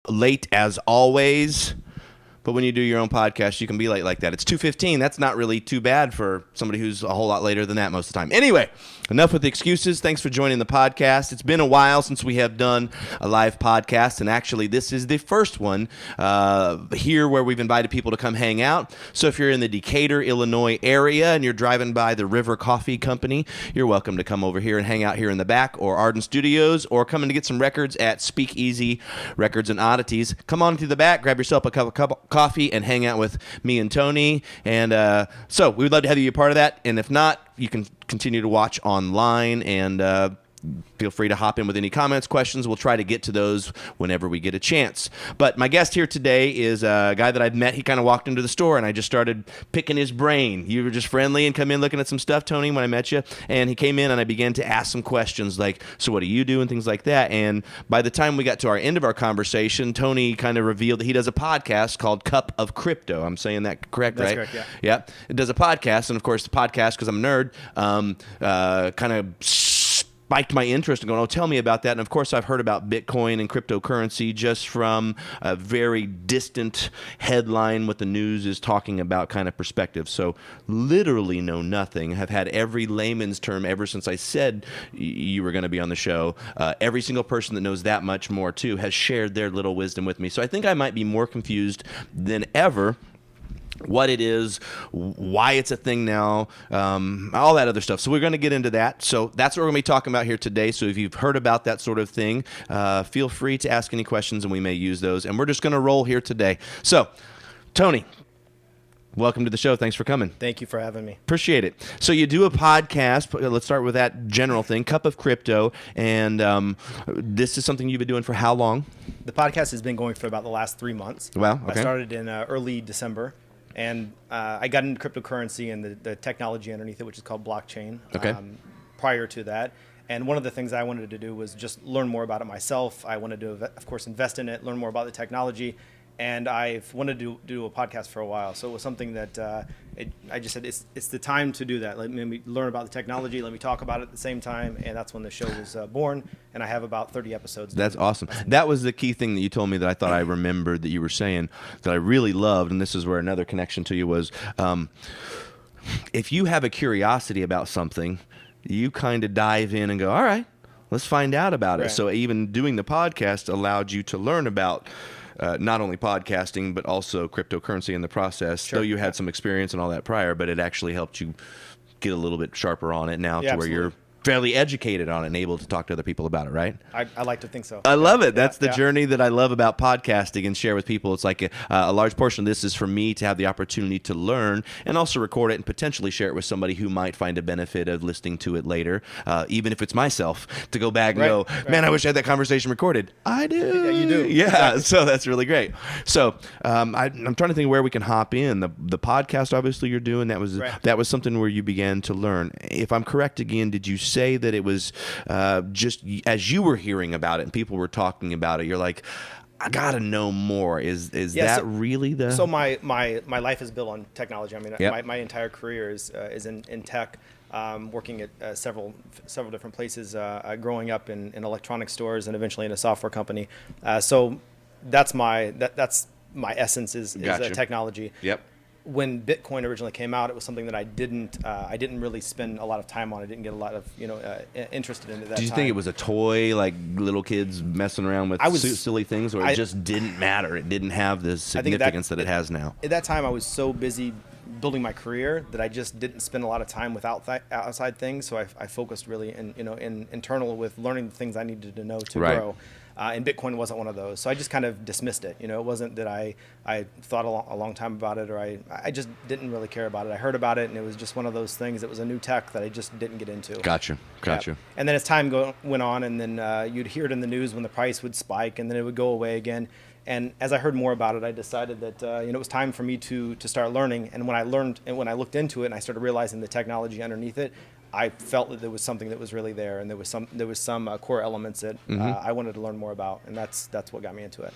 late as always. But when you do your own podcast, you can be late like that. It's 2:15. That's not really too bad for somebody who's a whole lot later than that most of the time. Anyway, enough with the excuses. Thanks for joining the podcast. It's been a while since we have done a live podcast, and actually this is the first one here where we've invited people to come hang out. So if you're in the Decatur, Illinois area and you're driving by the River Coffee Company, you're welcome to come over here and hang out here in the back, or Arden Studios, or coming to get some records at Speakeasy Records and Oddities. Come on to the back, grab yourself a cup of coffee, and hang out with me and Tony. And so we would love to have you a part of that. And if not, you can continue to watch online, and feel free to hop in with any comments, questions. We'll try to get to those whenever we get a chance. But my guest here today is a guy that I've met. He kind of walked into the store, and I just started picking his brain. You were just friendly and come in looking at some stuff, Tony, when I met you. And he came in, and I began to ask some questions like, so what do you do, and things like that. And by the time we got to our end of our conversation, Tony kind of revealed that he does a podcast called Cup of Crypto. I'm saying that correct, That's right? Correct, yeah. Yeah. It does a podcast, and of course the podcast, because I'm a nerd, kind of spiked my interest in going, oh, tell me about that. And of course, I've heard about Bitcoin and cryptocurrency just from a very distant headline, what the news is talking about kind of perspective. So literally know nothing. Have had every layman's term ever since I said you were going to be on the show. Every single person that knows that much more, too, has shared their little wisdom with me. So I think I might be more confused than ever what it is, why it's a thing now, all that other stuff. So we're going to get into that. So that's what we're going to be talking about here today. So if you've heard about that sort of thing, feel free to ask any questions, and we may use those. And we're just going to roll here today. So, Tony, welcome to the show. Thanks for coming. Thank you for having me. Appreciate it. So you do a podcast. Let's start with that general thing, Cup of Crypto. And this is something you've been doing for how long? The podcast has been going for about the last 3 months. Wow. Okay. I started in early December. And I got into cryptocurrency and the technology underneath it, which is called blockchain, okay. Prior to that. And one of the things I wanted to do was just learn more about it myself. I wanted to, of course, invest in it, learn more about the technology. And I've wanted to do a podcast for a while. So it was something that I just said, it's the time to do that. Let me learn about the technology. Let me talk about it at the same time. And that's when the show was born. And I have about 30 episodes. That's awesome. That was the key thing that you told me that I thought I remembered that you were saying that I really loved. And this is where another connection to you was, if you have a curiosity about something, you kind of dive in and go, all right, let's find out about it. Right. So even doing the podcast allowed you to learn about not only podcasting, but also cryptocurrency in the process. Sure. Though you had some experience and all that prior, but it actually helped you get a little bit sharper on it now, to where you're fairly educated on it and able to talk to other people about it, right? I like to think so. I love it. That's the journey that I love about podcasting and share with people. It's like a large portion of this is for me to have the opportunity to learn and also record it and potentially share it with somebody who might find a benefit of listening to it later, even if it's myself, to go back and go, man, I wish I had that conversation recorded. I do. Yeah, you do. Yeah, exactly. So that's really great. So I'm trying to think where we can hop in. The podcast, obviously, you're doing, that was something where you began to learn. If I'm correct again, did you say that it was just as you were hearing about it and people were talking about it, you're like, I gotta know more. Is that really the? So my life is built on technology. I mean, my entire career is in tech, working at several different places. Growing up in electronic stores and eventually in a software company. So that's my essence is technology. Yep. When Bitcoin originally came out, it was something that I didn't really spend a lot of time on. I didn't get a lot of interested in it at that time. Did you think it was a toy, like little kids messing around with silly things, or it just didn't matter? It didn't have the significance that it has now. At that time, I was so busy building my career that I just didn't spend a lot of time with outside things. So I focused really in internal with learning the things I needed to know to grow. And Bitcoin wasn't one of those. So I just kind of dismissed it. It wasn't that I thought a long time about it, or I just didn't really care about it. I heard about it, and it was just one of those things. It was a new tech that I just didn't get into. Gotcha. Yeah. And then as time went on, and then you'd hear it in the news when the price would spike, and then it would go away again. And as I heard more about it, I decided that it was time for me to start learning. And when I learned, and when I looked into it, and I started realizing the technology underneath it, I felt that there was something that was really there, and there was some core elements that I wanted to learn more about, and that's what got me into it.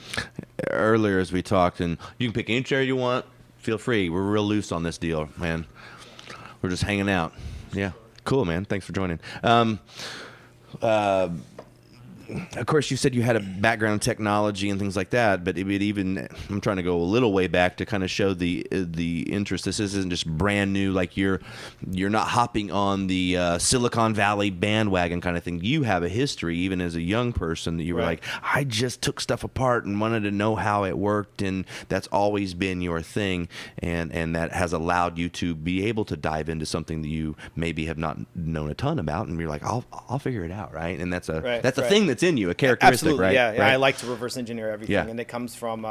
Earlier, as we talked, and you can pick any chair you want. Feel free. We're real loose on this deal, man. We're just hanging out. Yeah, cool, man. Thanks for joining. of course, you said you had a background in technology and things like that, but I'm trying to go a little way back to kind of show the interest. This isn't just brand new, like you're not hopping on the Silicon Valley bandwagon kind of thing. You have a history, even as a young person, that you were like, I just took stuff apart and wanted to know how it worked, and that's always been your thing, and that has allowed you to be able to dive into something that you maybe have not known a ton about, and you're like, I'll figure it out, right? And that's a thing that's in you, a characteristic, absolutely, right? Yeah, right? I like to reverse engineer everything, and it comes from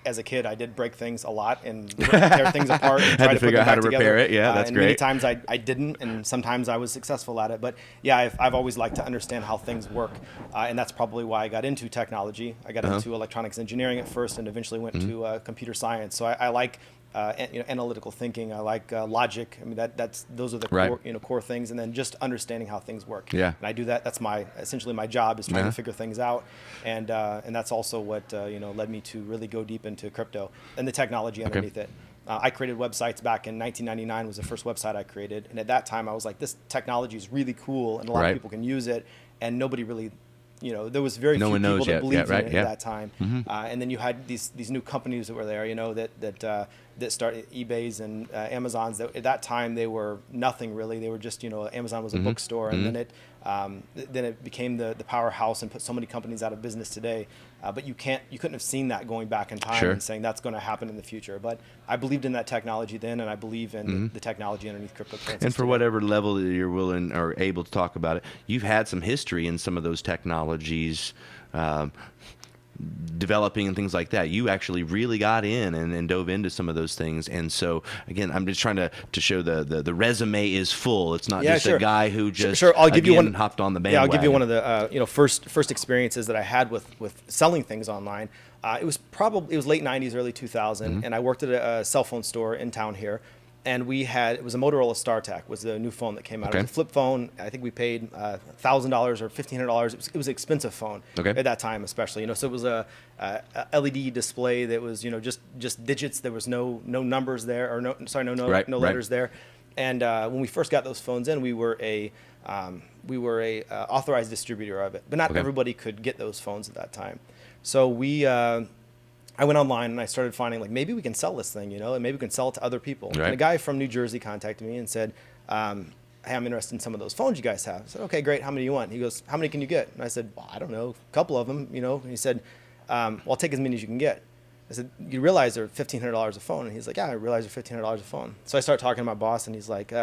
as a kid, I did break things a lot and tear things apart and try to figure put out how them to back repair together. it. Yeah, that's and great. Many times I didn't, and sometimes I was successful at it. But yeah, I've always liked to understand how things work, and that's probably why I got into technology. I got into electronics engineering at first, and eventually went to computer science. So I like analytical thinking. I like logic. I mean, those are the core things, and then just understanding how things work. Yeah. And I do that. That's essentially my job, is trying to figure things out, and that's also what led me to really go deep into crypto and the technology underneath it. I created websites back in 1999. Was the first website I created, and at that time I was like, this technology is really cool, and a lot of people can use it, and nobody really. There was very few people that believed in it at that time. And then you had these new companies that were there, that started eBays and Amazons. That at that time they were nothing really. They were just, Amazon was a bookstore, and then it became the powerhouse and put so many companies out of business today. But you couldn't have seen that going back in time and saying that's going to happen in the future. But I believed in that technology then, and I believe in the technology underneath cryptocurrency. And for whatever level that you're willing or able to talk about it, you've had some history in some of those technologies, developing and things like that. You actually really got in and dove into some of those things. And so again, I'm just trying to show the resume is full. It's not just a guy who just I'll give you one, hopped on the bandwagon. Yeah, I'll give you one of the first experiences that I had with selling things online. It was late 90s, early 2000, and I worked at a cell phone store in town here. And it was a Motorola StarTAC, was the new phone that came out. It was a flip phone. I think we paid $1,000 or $1,500. It was an expensive phone at that time, especially. So it was a LED display that was, just digits. There was no numbers there, or no letters there. And when we first got those phones in, we were a authorized distributor of it, but not everybody could get those phones at that time. So I went online and I started finding, like, maybe we can sell this thing, and maybe we can sell it to other people. And a guy from New Jersey contacted me and said, hey, I'm interested in some of those phones you guys have. I said, okay, great. How many do you want? He goes, how many can you get? And I said, well, I don't know, a couple of them, And he said, well, I'll take as many as you can get. I said, you realize they're $1,500 a phone? And he's like, yeah, I realize they're $1,500 a phone. So I started talking to my boss, and he's like,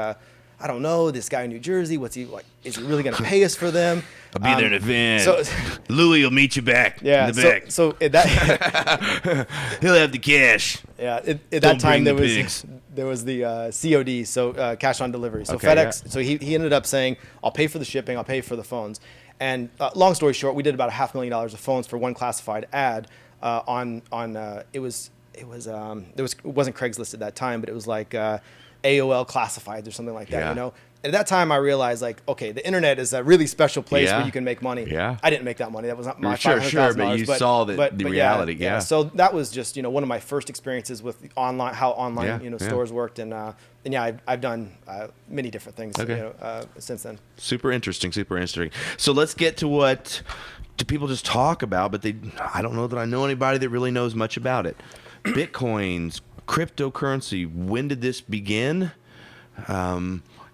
I don't know, this guy in New Jersey, what's he like? Is he really going to pay us for them? I'll be there in a van. Louis will meet you back in the back. So at that, he'll have the cash. Yeah, at that time there was the COD, so cash on delivery. So FedEx. So he ended up saying, I'll pay for the shipping, I'll pay for the phones. And long story short, we did about $500,000 of phones for one classified ad it wasn't Craigslist at that time, but it was like AOL classifieds or something like that, At that time, I realized, like, okay, the internet is a really special place where you can make money. Yeah. I didn't make that money. That was not my $500,000. But you saw the reality. Yeah. So that was just, one of my first experiences with how online stores worked, and I've done many different things since then. Super interesting. So let's get to what do people just talk about, but I don't know that I know anybody that really knows much about it. Bitcoins, cryptocurrency. When did this begin?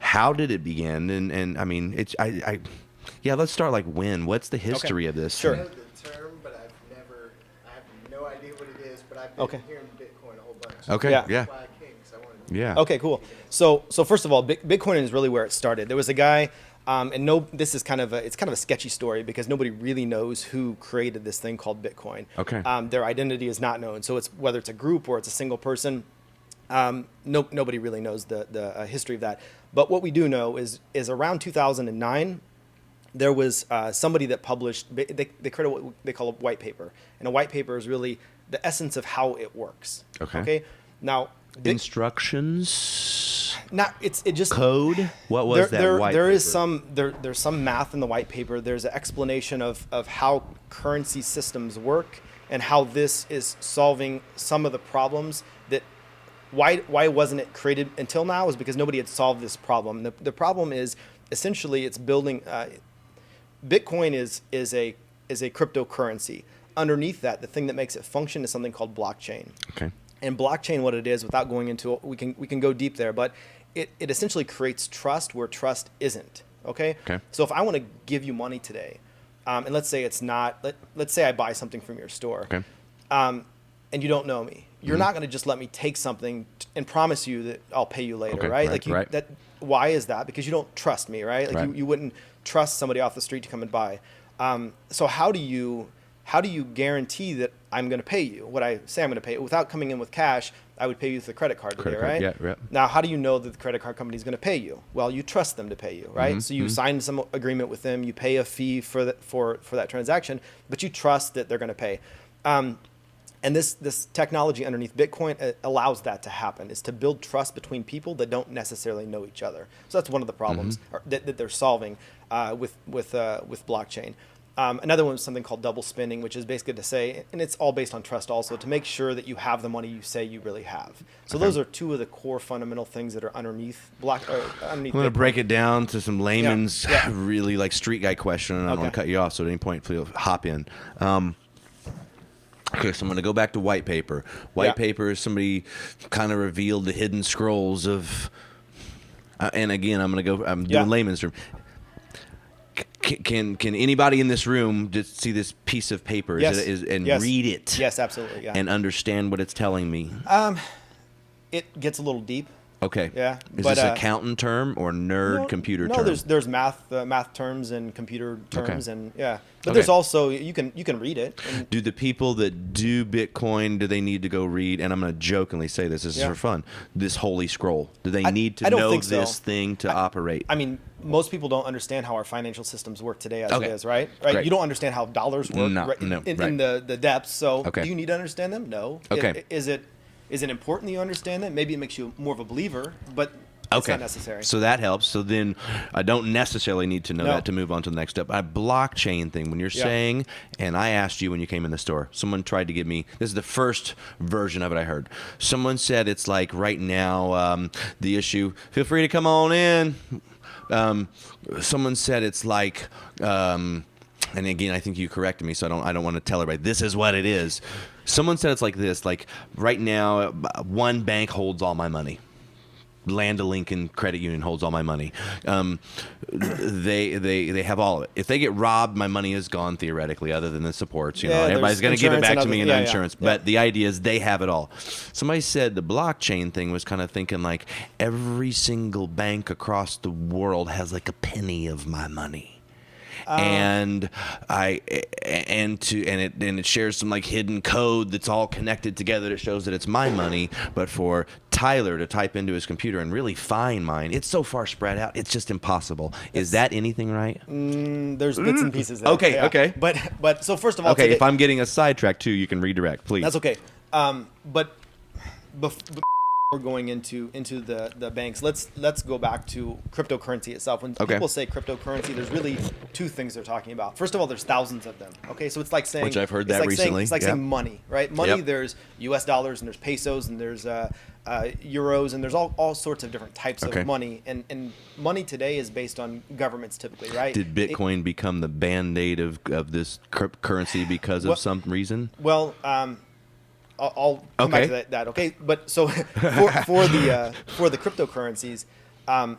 How did it begin? And I mean, let's start like when. What's the history of this? Sure. I know the term, but I have no idea what it is, but I've been hearing Bitcoin a whole bunch. Okay. Yeah. Okay, cool. So first of all, Bitcoin is really where it started. There was a guy, this is kind of a sketchy story because nobody really knows who created this thing called Bitcoin. Okay. Their identity is not known. So it's whether it's a group or it's a single person. Nobody really knows the history of that. But what we do know is around 2009, there was somebody that published, they created what they call a white paper. And a white paper is really the essence of how it works. Okay. Now, instructions? It just code. What was that white paper? There's some math in the white paper. There's an explanation of how currency systems work and how this is solving some of the problems that. Why wasn't it created until now is because nobody had solved this problem. The problem is essentially it's building Bitcoin is a cryptocurrency. Underneath that, the thing that makes it function is something called blockchain. Okay. And blockchain, what it is, without going into it, we can go deep there, but it essentially creates trust where trust isn't. Okay. So if I want to give you money today, and let's say it's not, let's say I buy something from your store, and you don't know me, you're not going to just let me take something and promise you that I'll pay you later, right? That. Why is that? Because you don't trust me, right? Like you wouldn't trust somebody off the street to come and buy. So how do you guarantee that I'm going to pay you what I say I'm going to pay you? Without coming in with cash, I would pay you with a credit card today, right? Yeah. Now, how do you know that the credit card company is going to pay you? Well, you trust them to pay you, right? So you sign some agreement with them, you pay a fee for that transaction, but you trust that they're going to pay. And this technology underneath Bitcoin allows that to happen, is to build trust between people that don't necessarily know each other. So that's one of the problems that they're solving with blockchain. Another one is something called double spending, which is basically to say, and it's all based on trust also, to make sure that you have the money you say you really have. So those are two of the core fundamental things that are underneath I'm going to break it down to some layman's really like street guy question, and I don't want to cut you off, so at any point, please hop in. Okay, so I'm going to go back to white paper. White paper is somebody kind of revealed the hidden scrolls of, and again, I'm doing layman's term. Can anybody in this room just see this piece of paper and read it? Yes, absolutely. Yeah. And understand what it's telling me? It gets a little deep. Okay. Yeah. Is this accountant term or computer term? No, there's math terms and computer terms but there's also you can read it. Do the people that do Bitcoin, do they need to go read? And I'm going to jokingly say this is for fun. This holy scroll. Do they need to know this thing to operate? I mean, most people don't understand how our financial systems work today as it is, right? Right. You don't understand how dollars work in the depths. So do you need to understand them? No. Okay. Is it important that you understand that? Maybe it makes you more of a believer, but it's not necessary. So that helps. So then I don't necessarily need to know that to move on to the next step. A blockchain thing, when you're saying, and I asked you when you came in the store, someone tried to give me, this is the first version of it I heard. Someone said it's like right now, the issue, feel free to come on in. Someone said it's like, and again, I think you corrected me, so I don't want to tell everybody this is what it is. Someone said it's like this, like right now, one bank holds all my money. Land O'Lincoln Credit Union holds all my money. They have all of it. If they get robbed, my money is gone theoretically, other than the supports. Everybody's going to give it back to me in insurance. But the idea is they have it all. Somebody said the blockchain thing was kind of thinking like every single bank across the world has like a penny of my money. And it shares some like hidden code that's all connected together that shows that it's my money. But for Tyler to type into his computer and really find mine, it's so far spread out, it's just impossible. Is that anything right? There's bits and pieces there. Okay. But so first of all, if I'm getting a sidetrack too, you can redirect, please. That's okay. But before we're going into the banks, let's go back to cryptocurrency itself. When people say cryptocurrency, there's really two things they're talking about. First of all, there's thousands of them. Okay, so it's like saying, which I've heard that recently. It's like saying money, right? Money. There's U.S. dollars and there's pesos and there's euros and there's all sorts of different types of money. And money today is based on governments typically, right? Did Bitcoin become the band-aid of this currency because of some reason? Well. I'll come back to that. Okay, but so for the cryptocurrencies,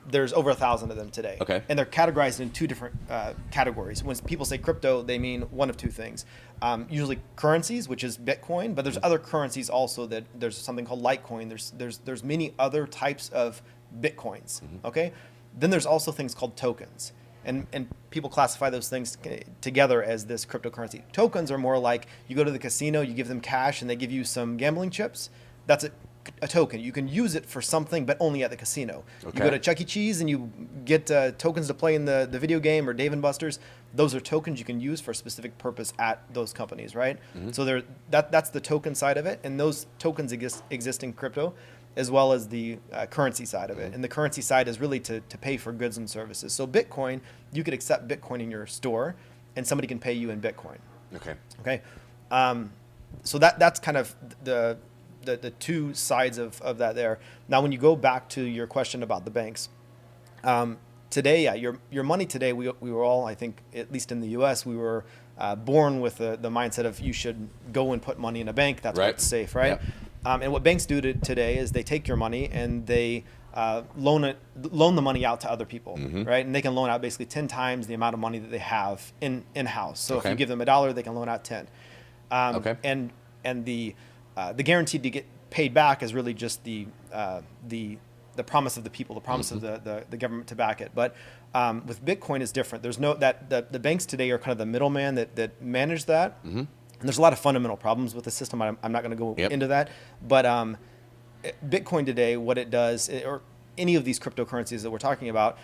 there's over 1,000 of them today. Okay, and they're categorized in two different categories. When people say crypto, they mean one of two things. Usually currencies, which is Bitcoin, but there's other currencies also. That there's something called Litecoin. There's many other types of Bitcoins. Okay, then there's also things called tokens. And people classify those things together as this cryptocurrency. Tokens are more like you go to the casino, you give them cash, and they give you some gambling chips. That's a token. You can use it for something, but only at the casino. You go to Chuck E. Cheese and you get tokens to play in the video game or Dave & Buster's. Those are tokens you can use for a specific purpose at those companies, right? So that's the token side of it, and those tokens exist in crypto, as well as the currency side of it. And the currency side is really to pay for goods and services. So Bitcoin, you could accept Bitcoin in your store, and somebody can pay you in Bitcoin. Okay. So that's kind of the two sides of that there. Now, when you go back to your question about the banks, today, yeah, your money today, we were all, I think, at least in the U.S., we were born with the mindset of you should go and put money in a bank. That's what's safe, right? Yep. And what banks do today is they take your money and they loan the money out to other people, right? And they can loan out basically 10 times the amount of money that they have in-house. So if you give them $1, they can loan out 10. And the guaranteed to get paid back is really just the promise of the people, the promise of the government to back it. But with Bitcoin is different. There's no the banks today are kind of the middleman that manage that. And there's a lot of fundamental problems with the system. I'm not going to go into that. But Bitcoin today, what it does, or any of these cryptocurrencies that we're talking about,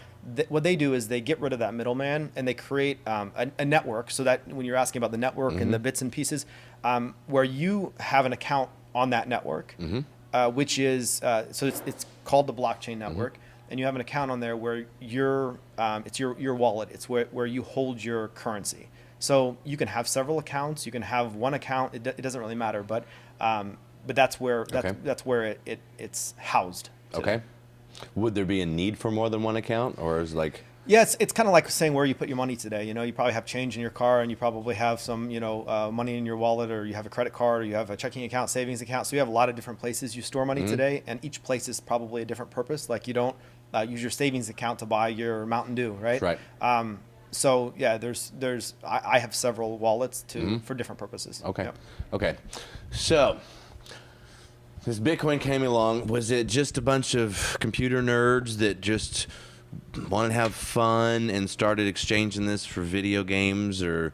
what they do is they get rid of that middleman and they create a network, so that when you're asking about the network and the bits and pieces, where you have an account on that network, which is so it's called the blockchain network, and you have an account on there where it's your wallet. It's where you hold your currency. So you can have several accounts. You can have one account. It doesn't really matter, but that's where it's housed. Okay. Today. Would there be a need for more than one account, or is like? Yeah, it's kind of like saying where you put your money today. You know, you probably have change in your car, and you probably have some, money in your wallet, or you have a credit card, or you have a checking account, savings account. So you have a lot of different places you store money today, and each place is probably a different purpose. Like you don't use your savings account to buy your Mountain Dew, right? Right. So yeah, I have several wallets for different purposes. Okay. Yep. Okay. So, as Bitcoin came along, was it just a bunch of computer nerds that just wanted to have fun and started exchanging this for video games, or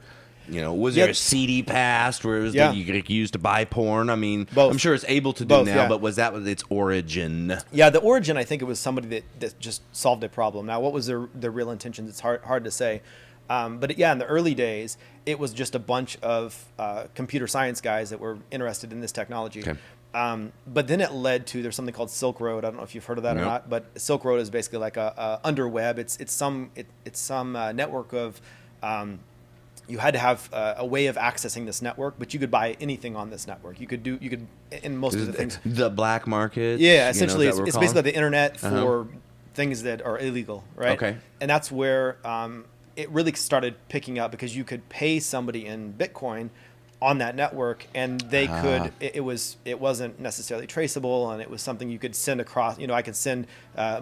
was there a CD passed where it was that you could use to buy porn? I mean, both. I'm sure it's able to do Both, now, yeah. but was that its origin? Yeah, the origin, I think it was somebody that just solved a problem. Now, what was their real intentions? It's hard to say. But in the early days, it was just a bunch of computer science guys that were interested in this technology. Okay. But then it led to, there's something called Silk Road. I don't know if you've heard of that or not, but Silk Road is basically like a underweb. It's some network of, you had to have a way of accessing this network, but you could buy anything on this network. You could in most of the things. The black market. Yeah, essentially, it's basically the internet for things that are illegal, right? Okay. And that's where it really started picking up, because you could pay somebody in Bitcoin on that network, and they could. It wasn't necessarily traceable, and it was something you could send across. I could send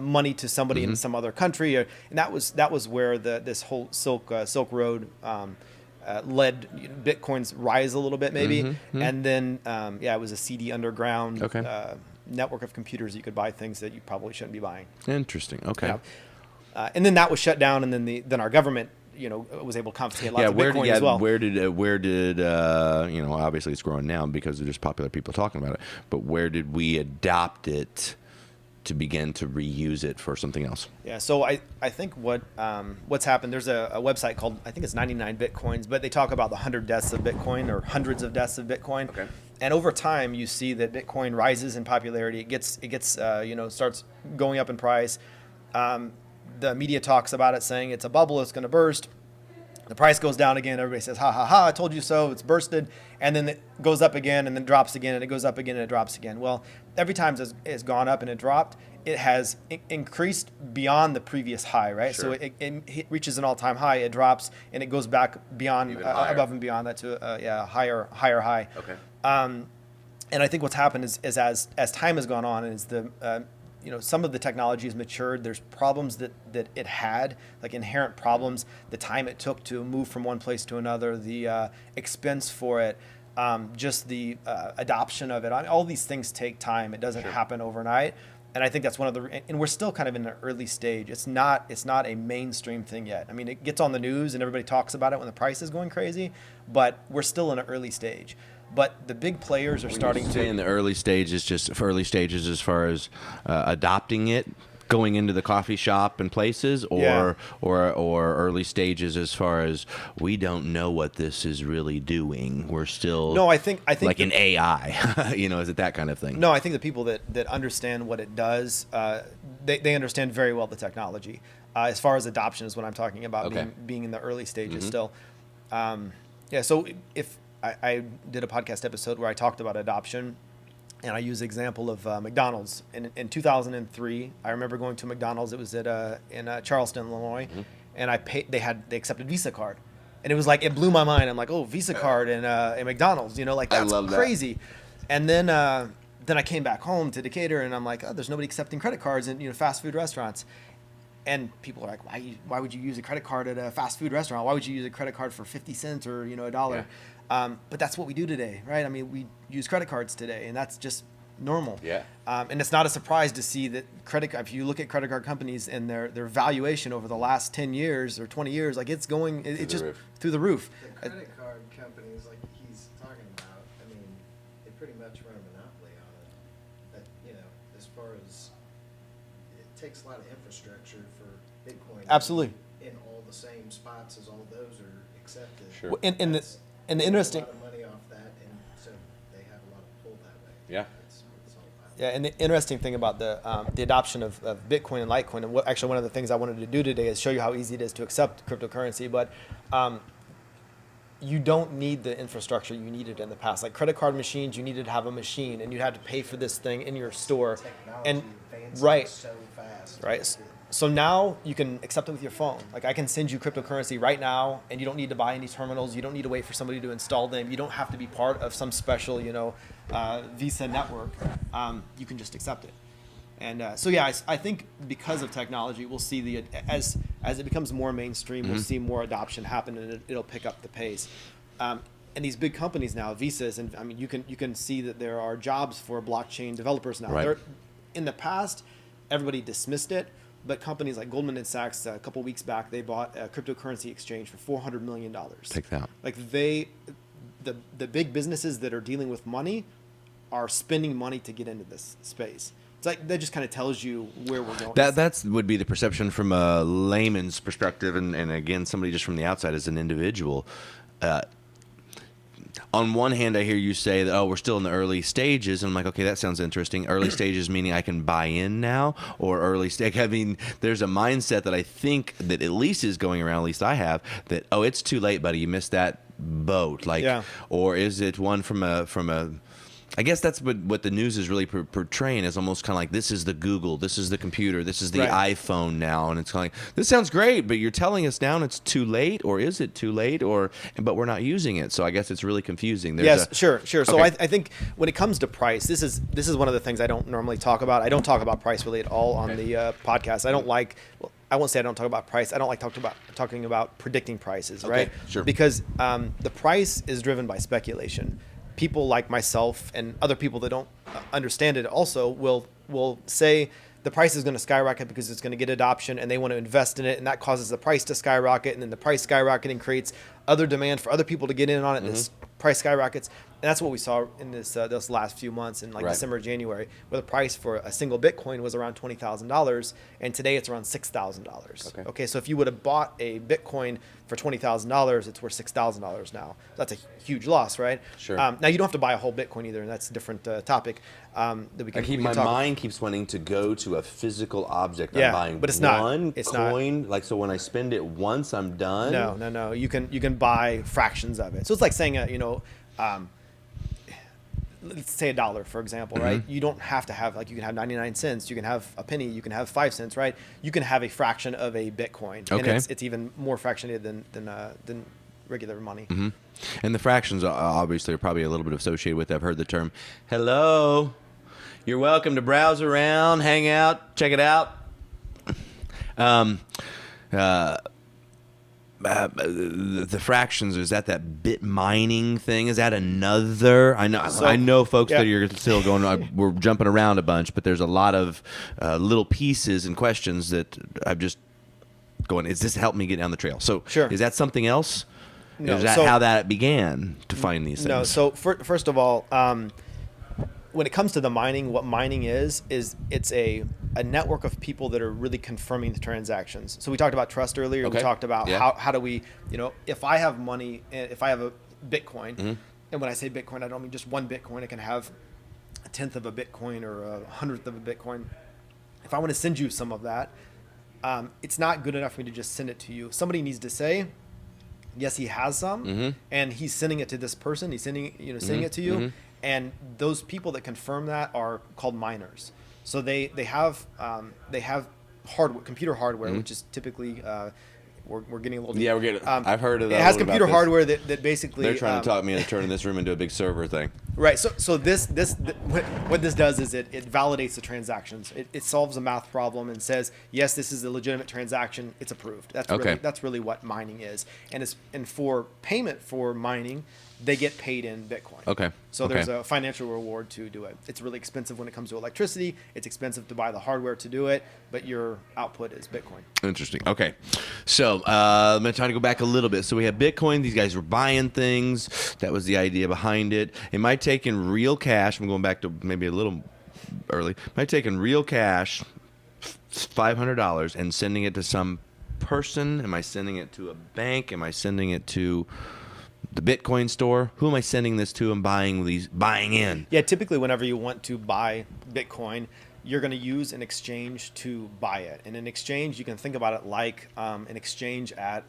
money to somebody in some other country, and that was where this whole Silk Road led Bitcoin's rise a little bit, maybe. And then it was a CD underground network of computers that you could buy things that you probably shouldn't be buying. Interesting. Okay. Yeah. And then that was shut down, and then our government was able to confiscate lots of Bitcoin as well. Where did obviously it's growing now because there's popular people talking about it, but where did we adopt it to begin to reuse it for something else? Yeah, so I think what's happened, there's a website called, I think it's 99 Bitcoins, but they talk about the 100 deaths of Bitcoin, or hundreds of deaths of Bitcoin. Okay. And over time, you see that Bitcoin rises in popularity. It gets starts going up in price. The media talks about it, saying it's a bubble, it's going to burst. The price goes down again. Everybody says, ha, ha, ha, I told you so. It's bursted. And then it goes up again, and then drops again, and it goes up again, and it drops again. Well, every time it's gone up and it dropped, it has increased beyond the previous high, right? Sure. So it reaches an all-time high, it drops, and it goes back beyond, above and beyond that to a higher high. Okay. And I think what's happened is as time has gone on, is some of the technology has matured. There's problems that it had, like inherent problems, the time it took to move from one place to another, the expense for it, just the adoption of it. All these things take time. It doesn't happen overnight. And I think that's and we're still kind of in an early stage. It's not a mainstream thing yet. I mean, it gets on the news and everybody talks about it when the price is going crazy, but we're still in an early stage. But the big players are starting to. In the early stages, early stages as far as adopting it, going into the coffee shop and places, or early stages as far as we don't know what this is really doing. We're still I think like in AI, is it that kind of thing? No, I think the people that understand what it does, they understand very well the technology. As far as adoption is what I'm talking about, being in the early stages still. So if I did a podcast episode where I talked about adoption, And I use the example of McDonald's. In 2003, I remember going to McDonald's. It was in Charleston, Illinois, and I paid. They accepted Visa card, and it was like it blew my mind. I'm like, oh, Visa card and McDonald's, like that's crazy. And then I came back home to Decatur, and I'm like, oh, there's nobody accepting credit cards in fast food restaurants. And people are like, why would you use a credit card at a fast food restaurant? Why would you use a credit card for 50 cents or $1? Yeah. But that's what we do today, right? I mean, we use credit cards today, and that's just normal. Yeah. And it's not a surprise to see that if you look at credit card companies and their valuation over the last 10 years or 20 years, like it's going, it's just through the roof. The credit card companies, like he's talking about, I mean, they pretty much run a monopoly on it. But, as far as it takes a lot of infrastructure for Bitcoin. Absolutely. In all the same spots as all those are accepted. Sure. Well, and the interesting. A lot of money off that, and so they have a lot of pull that way. Yeah. That's what it's all about. Yeah, and the interesting thing about the adoption of Bitcoin and Litecoin, and actually one of the things I wanted to do today is show you how easy it is to accept cryptocurrency, but you don't need the infrastructure you needed in the past. Like credit card machines, you needed to have a machine, and you had to pay for this thing in your store. Technology And advances right, so fast. right. So now you can accept it with your phone. Like I can send you cryptocurrency right now, and you don't need to buy any terminals. You don't need to wait for somebody to install them. You don't have to be part of some special, Visa network. You can just accept it. And so yeah, I think because of technology, we'll see as it becomes more mainstream, we'll see more adoption happen, and it'll pick up the pace. And these big companies now, Visas, and I mean you can see that there are jobs for blockchain developers now. Right. In the past, everybody dismissed it. But companies like Goldman Sachs, a couple weeks back, they bought a cryptocurrency exchange for $400 million. Take that. Like the big businesses that are dealing with money are spending money to get into this space. It's like that just kind of tells you where we're going. That would be the perception from a layman's perspective, and again, somebody just from the outside as an individual. On one hand, I hear you say that, we're still in the early stages. And I'm like, okay, that sounds interesting. Early stages meaning I can buy in now, or early stage. I mean, there's a mindset that I think that at least is going around, at least I have, that, it's too late, buddy. You missed that boat. Like, yeah. Or is it one from a I guess that's what the news is really portraying, is almost kind of like, this is the Google, this is the computer, this is the iPhone now, and it's kind of like, this sounds great, but you're telling us now it's too late, or is it too late, but we're not using it, so I guess it's really confusing. Sure. So okay. I think when it comes to price, this is one of the things I don't normally talk about. I don't talk about price really at all on the podcast. I won't say I don't talk about price. I don't like talking about predicting prices, right? Sure. Because the price is driven by speculation. People like myself and other people that don't understand it also will say the price is going to skyrocket because it's going to get adoption, and they want to invest in it, and that causes the price to skyrocket, and then the price skyrocketing creates other demand for other people to get in on it, and this price skyrockets. And that's what we saw in this last few months in December, January, where the price for a single Bitcoin was around $20,000, and today it's around $6,000. Okay, so if you would have bought a Bitcoin for $20,000, it's worth $6,000 now. That's a huge loss, right? Sure. Now you don't have to buy a whole Bitcoin either, and that's a different topic that we can. My mind keeps wanting to go to a physical object. Yeah, I'm buying but it's one not. It's coin. Like, so when I spend it once, I'm done. No. You can buy fractions of it. So it's like saying let's say $1, for example, right? You don't have to have, you can have 99 cents, you can have a penny, you can have 5 cents, right? You can have a fraction of a Bitcoin. Okay. And it's even more fractionated than regular money. Mm-hmm. And the fractions obviously are probably a little bit associated with, I've heard the term, hello, you're welcome to browse around, hang out, check it out. The fractions, is that bit mining thing? Is that another? I know folks that you're still going. We're jumping around a bunch, but there's a lot of little pieces and questions that I'm just going. Is this help me get down the trail? So, sure. Is that something else? No. Is that how that began to find these things? No. So first of all, when it comes to the mining, what mining is it's a network of people that are really confirming the transactions. So we talked about trust earlier. Okay. We talked about how do we, if I have money, if I have a Bitcoin, and when I say Bitcoin, I don't mean just one Bitcoin. I can have a 10th of a Bitcoin or a 100th of a Bitcoin. If I want to send you some of that, it's not good enough for me to just send it to you. Somebody needs to say, yes, he has some, and he's sending it to this person. He's sending it to you. And those people that confirm that are called miners. So they have computer hardware, which is typically we're getting a little deep. Yeah, we're getting. I've heard of that. It has computer hardware that basically they're trying to talk me into turning this room into a big server thing. Right. So what this does is it validates the transactions. It solves a math problem and says, yes, this is a legitimate transaction. It's approved. That's really what mining is. And for payment for mining, they get paid in Bitcoin. Okay. So there's a financial reward to do it. It's really expensive when it comes to electricity. It's expensive to buy the hardware to do it, but your output is Bitcoin. Interesting. Okay. So I'm going to try to go back a little bit. So we have Bitcoin. These guys were buying things. That was the idea behind it. Am I taking real cash? I'm going back to maybe a little early. Am I taking real cash, $500, and sending it to some person? Am I sending it to a bank? Am I sending it to the Bitcoin store? Who am I sending this to and buying in? Yeah, typically whenever you want to buy Bitcoin, you're going to use an exchange to buy it. And an exchange, you can think about it like an exchange at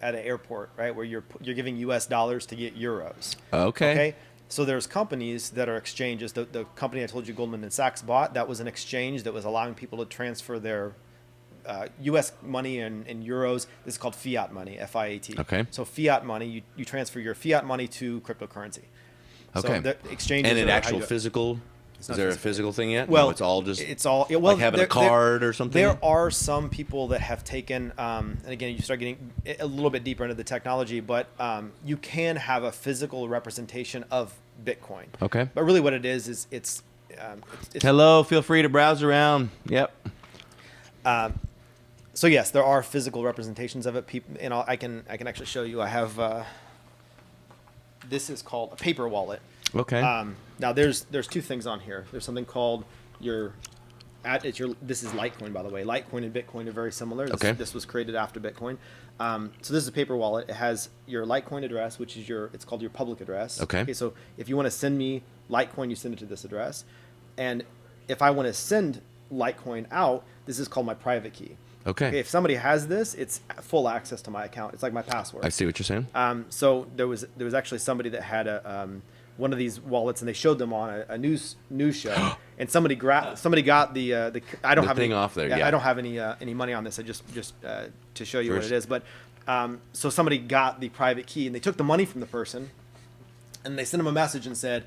an airport, right? Where you're giving US dollars to get euros. Okay. So there's companies that are exchanges. The company I told you Goldman and Sachs bought, that was an exchange that was allowing people to transfer their U.S. money and euros. This is called fiat money, F-I-A-T. Okay. So fiat money, you transfer your fiat money to cryptocurrency. Okay. So the exchanges and an are how actual you- physical? Is there a physical thing yet? Well, No, it's all just well, like having a card or something? There are some people that have taken, and again, you start getting a little bit deeper into the technology, but you can have a physical representation of Bitcoin. Okay. But really what it is it's Hello, feel free to browse around. Yep. So yes, there are physical representations of it. And I can actually show you. I have this is called a paper wallet. Okay. Now there's two things on here. There's something called this is Litecoin, by the way. Litecoin and Bitcoin are very similar. This was created after Bitcoin. So this is a paper wallet. It has your Litecoin address, which is it's called your public address. Okay. So if you want to send me Litecoin, you send it to this address. And if I want to send Litecoin out, this is called my private key. Okay. If somebody has this, it's full access to my account. It's like my password. I see what you're saying. So there was actually somebody that had one of these wallets, and they showed them on a news show, and somebody got the I don't The have thing any, off there. Yeah. I don't have any money on this. I just to show you what it is. But so somebody got the private key, and they took the money from the person, and they sent them a message and said,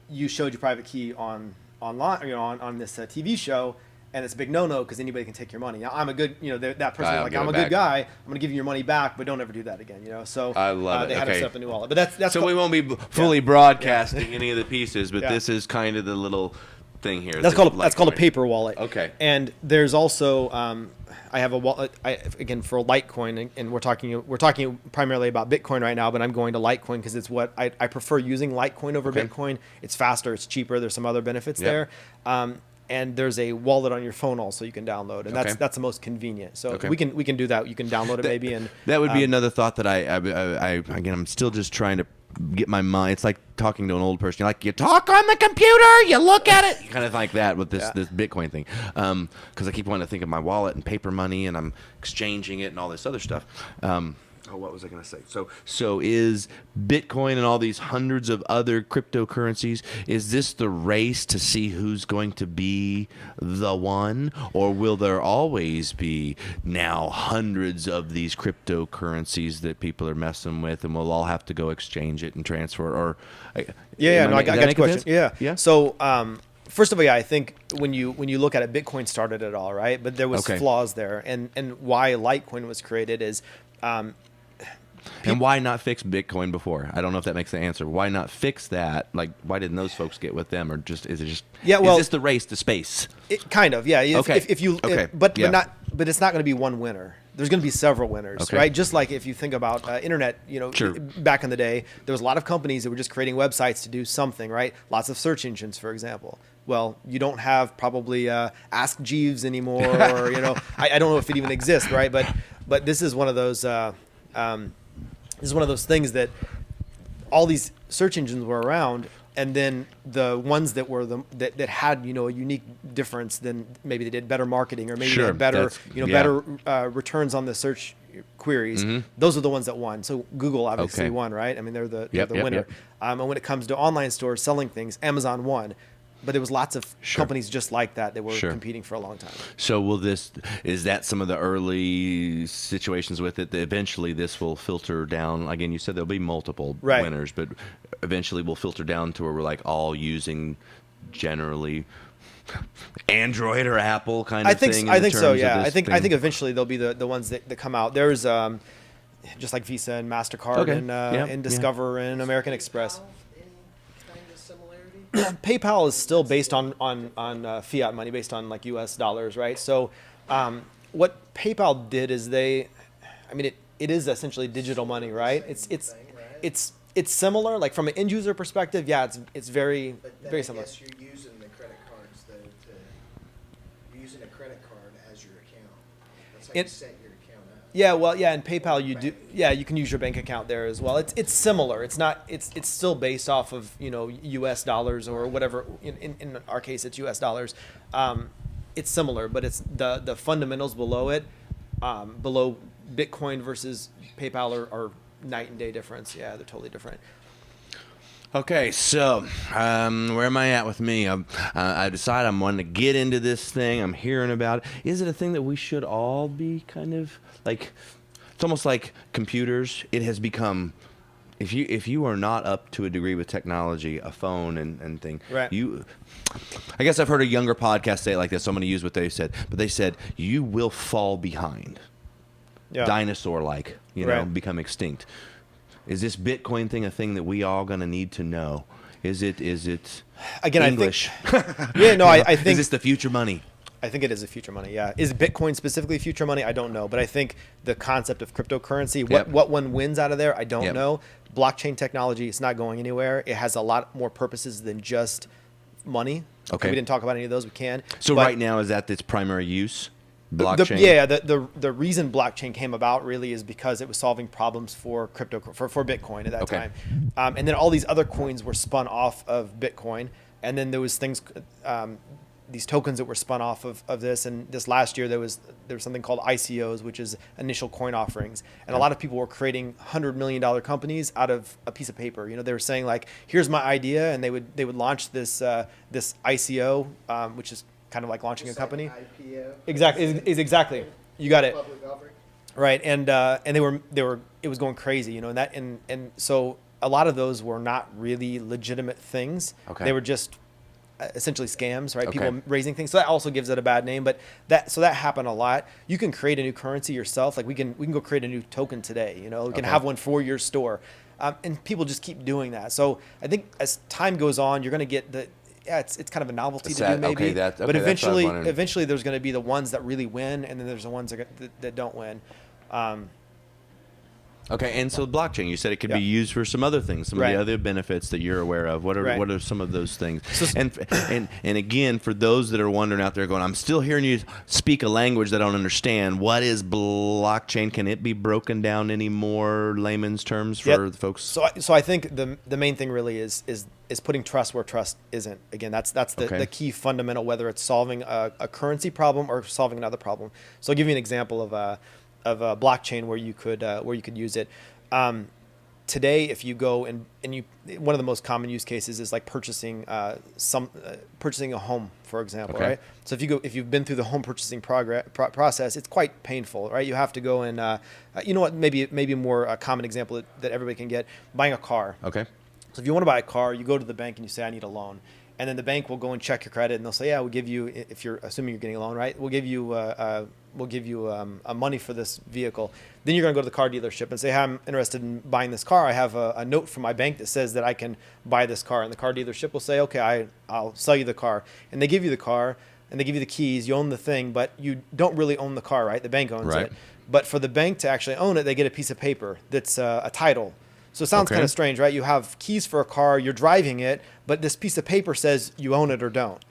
"You showed your private key online, on this TV show." And it's a big no-no because anybody can take your money. Now, I'm a good, that person was like, I'm a good guy. I'm going to give you your money back, but don't ever do that again, So I love it. They had to set up a new wallet. But that's so we won't be fully broadcasting any of the pieces, but this is kind of the little thing here. That's called a paper wallet. Okay. And there's also I have a wallet again for Litecoin, and we're talking primarily about Bitcoin right now, but I'm going to Litecoin because it's what I prefer using Litecoin over Bitcoin. It's faster, it's cheaper. There's some other benefits there. And there's a wallet on your phone also you can download, and that's the most convenient. So we can do that. You can download it maybe, and that would be another thought that I again I'm still just trying to get my mind. It's like talking to an old person. You talk on the computer, you look at it, kind of like that with this Bitcoin thing. Because I keep wanting to think of my wallet and paper money, and I'm exchanging it and all this other stuff. What was I going to say? So is Bitcoin and all these hundreds of other cryptocurrencies, is this the race to see who's going to be the one? Or will there always be now hundreds of these cryptocurrencies that people are messing with, and we'll all have to go exchange it and transfer it? Or I got your question. Yeah. So first of all, I think when you look at it, Bitcoin started it all, right? But there was flaws there, and why Litecoin was created is. And why not fix Bitcoin before? I don't know if that makes the answer. Why not fix that? Like, why didn't those folks get with them, or is it just? Yeah, well, is this the race to space? Kind of, yeah. But it's not going to be one winner. There's going to be several winners, right? Just like if you think about internet, back in the day, there was a lot of companies that were just creating websites to do something, right? Lots of search engines, for example. Well, you don't have probably Ask Jeeves anymore, or I don't know if it even exists, right? But this is one of those. This is one of those things that all these search engines were around, and then the ones that were that had a unique difference, then maybe they did better marketing, or maybe they had better better returns on the search queries. Those are the ones that won. So Google obviously won, right? I mean, they're the winner. Yep. And when it comes to online stores selling things, Amazon won. But there was lots of companies just like that were competing for a long time. So is that some of the early situations with it, that eventually this will filter down? Again, you said there'll be multiple winners, but eventually we'll filter down to where we're like all using generally Android or Apple kind of thing. I think so. Yeah, I think eventually they'll be the ones that come out. There's just like Visa and MasterCard and Discover and American Express. PayPal is still based on fiat money, based on like U.S. dollars, right? So what PayPal did is it is essentially digital money, right? It's similar, like from an end user perspective. Yeah, it's very similar. I guess you're using the credit cards though. You're using a credit card as your account. That's how you set your account up. Yeah, well, yeah, in PayPal you do. Yeah, you can use your bank account there as well. It's similar. It's not. It's still based off of U.S. dollars or whatever. In our case, it's U.S. dollars. It's similar, but it's the fundamentals below it, below Bitcoin versus PayPal are night and day difference. Yeah, they're totally different. Okay, so where am I at with me? I decided I'm wanting to get into this thing. I'm hearing about it. Is it a thing that we should all be kind of like? It's almost like computers. It has become, if you are not up to a degree with technology, a phone and thing, right. I guess I've heard a younger podcast say it like this, so I'm going to use what they said. But they said you will fall behind, dinosaur-like, become extinct. Is this Bitcoin thing a thing that we all going to need to know? Is it again English? I think is this the future money? I think it is the future money. Yeah, is Bitcoin specifically future money? I don't know, but I think the concept of cryptocurrency, what one wins out of there, I don't know. Blockchain technology, it's not going anywhere. It has a lot more purposes than just money. Okay, we didn't talk about any of those. We can. So right now, is that its primary use? Blockchain. The reason blockchain came about really is because it was solving problems for Bitcoin at that time, and then all these other coins were spun off of Bitcoin, and then there was things, these tokens that were spun off of this. And this last year there was something called ICOs, which is initial coin offerings, and a lot of people were creating $100 million companies out of a piece of paper. They were saying like, here's my idea, and they would launch this ICO, which is kind of like launching a company. Like IPO. Exactly. You got it. Public offering. Right. And they were it was going crazy, and so a lot of those were not really legitimate things. Okay. They were just essentially scams, right? Okay. People raising things. So that also gives it a bad name, but that happened a lot. You can create a new currency yourself. Like we can go create a new token today, we can have one for your store. And people just keep doing that. So I think as time goes on, you're going to get it's kind of a novelty to do maybe, but eventually there's going to be the ones that really win, and then there's the ones that don't win. Okay, and so blockchain, you said it could be used for some other things, some of the other benefits that you're aware of. What are some of those things? And again, for those that are wondering out there going, I'm still hearing you speak a language that I don't understand. What is blockchain? Can it be broken down any more layman's terms for the folks? So I think the main thing really is putting trust where trust isn't. Again, that's the key fundamental, whether it's solving a currency problem or solving another problem. So I'll give you an example of a blockchain where you could use it. Today, if you go and you, one of the most common use cases is like purchasing a home, for example, right? So if you've been through the home purchasing process, it's quite painful, right? You have to go and maybe a more common example that everybody can get, buying a car. Okay. So if you want to buy a car, you go to the bank and you say, I need a loan. And then the bank will go and check your credit, and they'll say, yeah, we'll give you, if you're assuming you're getting a loan, right? We'll give you money for this vehicle. Then you're going to go to the car dealership and say, hey, I'm interested in buying this car. I have a note from my bank that says that I can buy this car. And the car dealership will say, okay, I'll sell you the car. And they give you the car, and they give you the keys. You own the thing, but you don't really own the car, right? The bank owns it. But for the bank to actually own it, they get a piece of paper that's a title. So it sounds kind of strange, right? You have keys for a car, you're driving it, but this piece of paper says you own it or don't.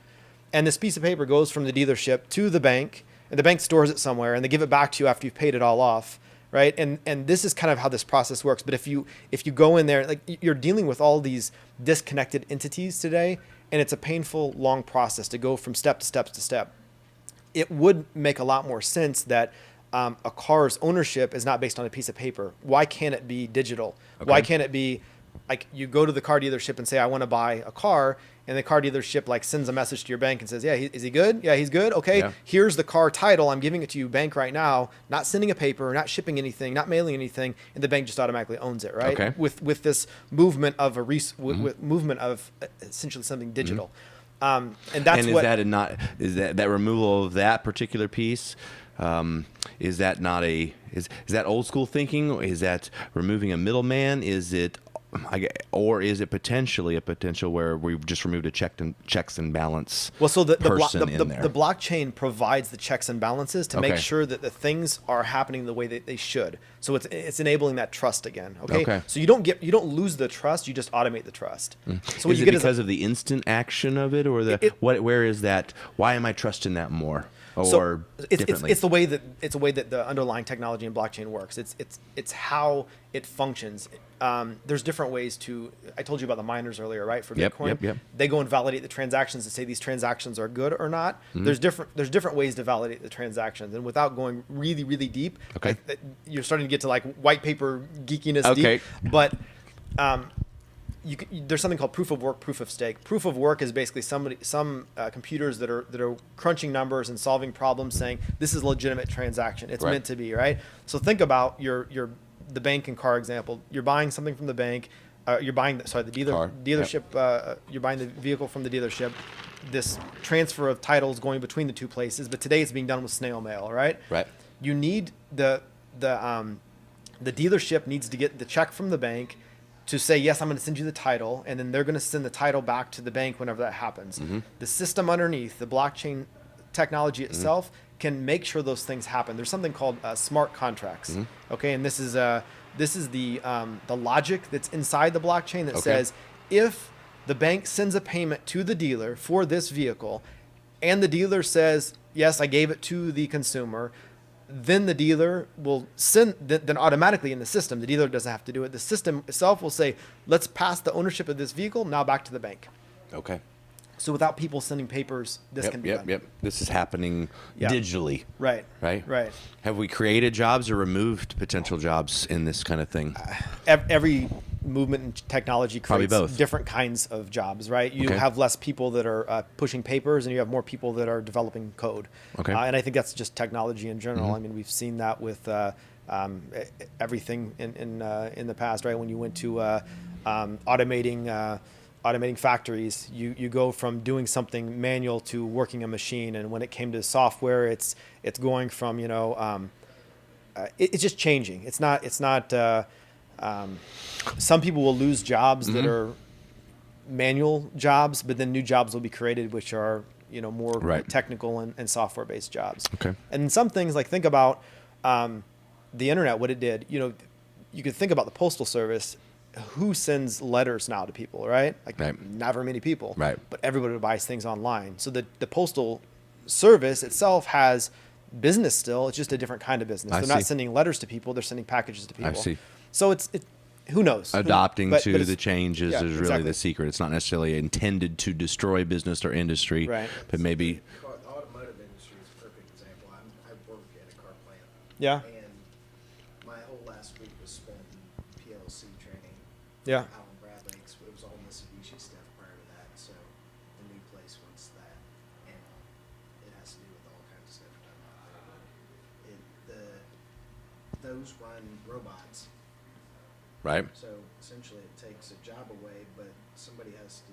And this piece of paper goes from the dealership to the bank, and the bank stores it somewhere, and they give it back to you after you've paid it all off, right? And this is kind of how this process works. But if you go in there, like, you're dealing with all these disconnected entities today, and it's a painful, long process to go from step to step to step. It would make a lot more sense that a car's ownership is not based on a piece of paper. Why can't it be digital? Okay. Why can't it be like you go to the car dealership and say, I want to buy a car, and the car dealership like sends a message to your bank and says, yeah, is he good? Yeah, he's good. Okay, Yeah. here's the car title. I'm giving it to you, bank, right now. Not sending a paper, not shipping anything, not mailing anything, and the bank just automatically owns it, right? Okay. With this movement of with movement of essentially something digital, and that's and is what. is that removal of that particular piece? Is that not is that old school thinking? Is that removing a middleman? Is it, or is it potentially a potential where we've just removed a checks and balance? Well, so the in there? the blockchain provides the checks and balances to make Okay. sure that the things are happening the way that they should. So it's enabling that trust again. Okay. Okay. So you don't lose the trust. You just automate the trust. So what Is you it get is because of the instant action of it, or where is that? Why am I trusting that more? Or differently? it's the way that the underlying technology in blockchain works. It's how it functions. There's different ways to. I told you about the miners earlier, right? For Bitcoin, Yep. they go and validate the transactions to say these transactions are good or not. Mm-hmm. There's different ways to validate the transactions, and without going really really deep, Okay. you're starting to get to like white paper geekiness Okay. deep. But there's something called proof of work, proof of stake. Proof of work is basically some computers that are crunching numbers and solving problems, saying this is a legitimate transaction. It's Right. meant to be, right? So think about the bank and car example. You're buying something from the bank. You're buying the dealership. You're buying the vehicle from the dealership. This transfer of titles going between the two places, but today it's being done with snail mail, right? Right. You need the dealership needs to get the check from the bank to say, yes, I'm going to send you the title, and then they're going to send the title back to the bank whenever that happens. Mm-hmm. The system underneath, the blockchain technology itself, can make sure those things happen. There's something called smart contracts, okay? And this is the logic that's inside the blockchain that says, if the bank sends a payment to the dealer for this vehicle, and the dealer says, yes, I gave it to the consumer, then the dealer will send, then automatically in the system, the dealer doesn't have to do it. The system itself will say, let's pass the ownership of this vehicle now back to the bank. Okay. So without people sending papers, this can be done. Yep. This is happening digitally. Right. Right. Have we created jobs or removed potential jobs in this kind of thing? Every movement in technology Probably creates both. different kinds of jobs, right? You Okay. have less people that are pushing papers, and you have more people that are developing code. Okay. And I think that's just technology in general. I mean, we've seen that with everything in the past, right? When you went to automating factories, you go from doing something manual to working a machine, and when it came to software, it's going from it's just changing. It's not. Some people will lose jobs that are manual jobs, but then new jobs will be created, which are more Right. technical and software based jobs. Okay. And some things, like think about the internet, what it did. You could think about the postal service. Who sends letters now to people, right? Like Right. not very many people. Right. But everybody buys things online. So the postal service itself has business still. It's just a different kind of business. I They're see. not sending letters to people. They're sending packages to people. see. So it's who knows? Adopting But to it's- the changes yeah, is really exactly. the secret. It's not necessarily intended to destroy business or industry, Right. but maybe The automotive industry is a perfect example. I work at a car plant. Yeah. And my whole last week was spent in PLC training. Yeah. Out in Brad Lakes. It was all Mitsubishi stuff prior to that. So the new place wants that. And it has to do with all kinds of stuff done out there. Those run robots. right. So essentially it takes a job away, but somebody has to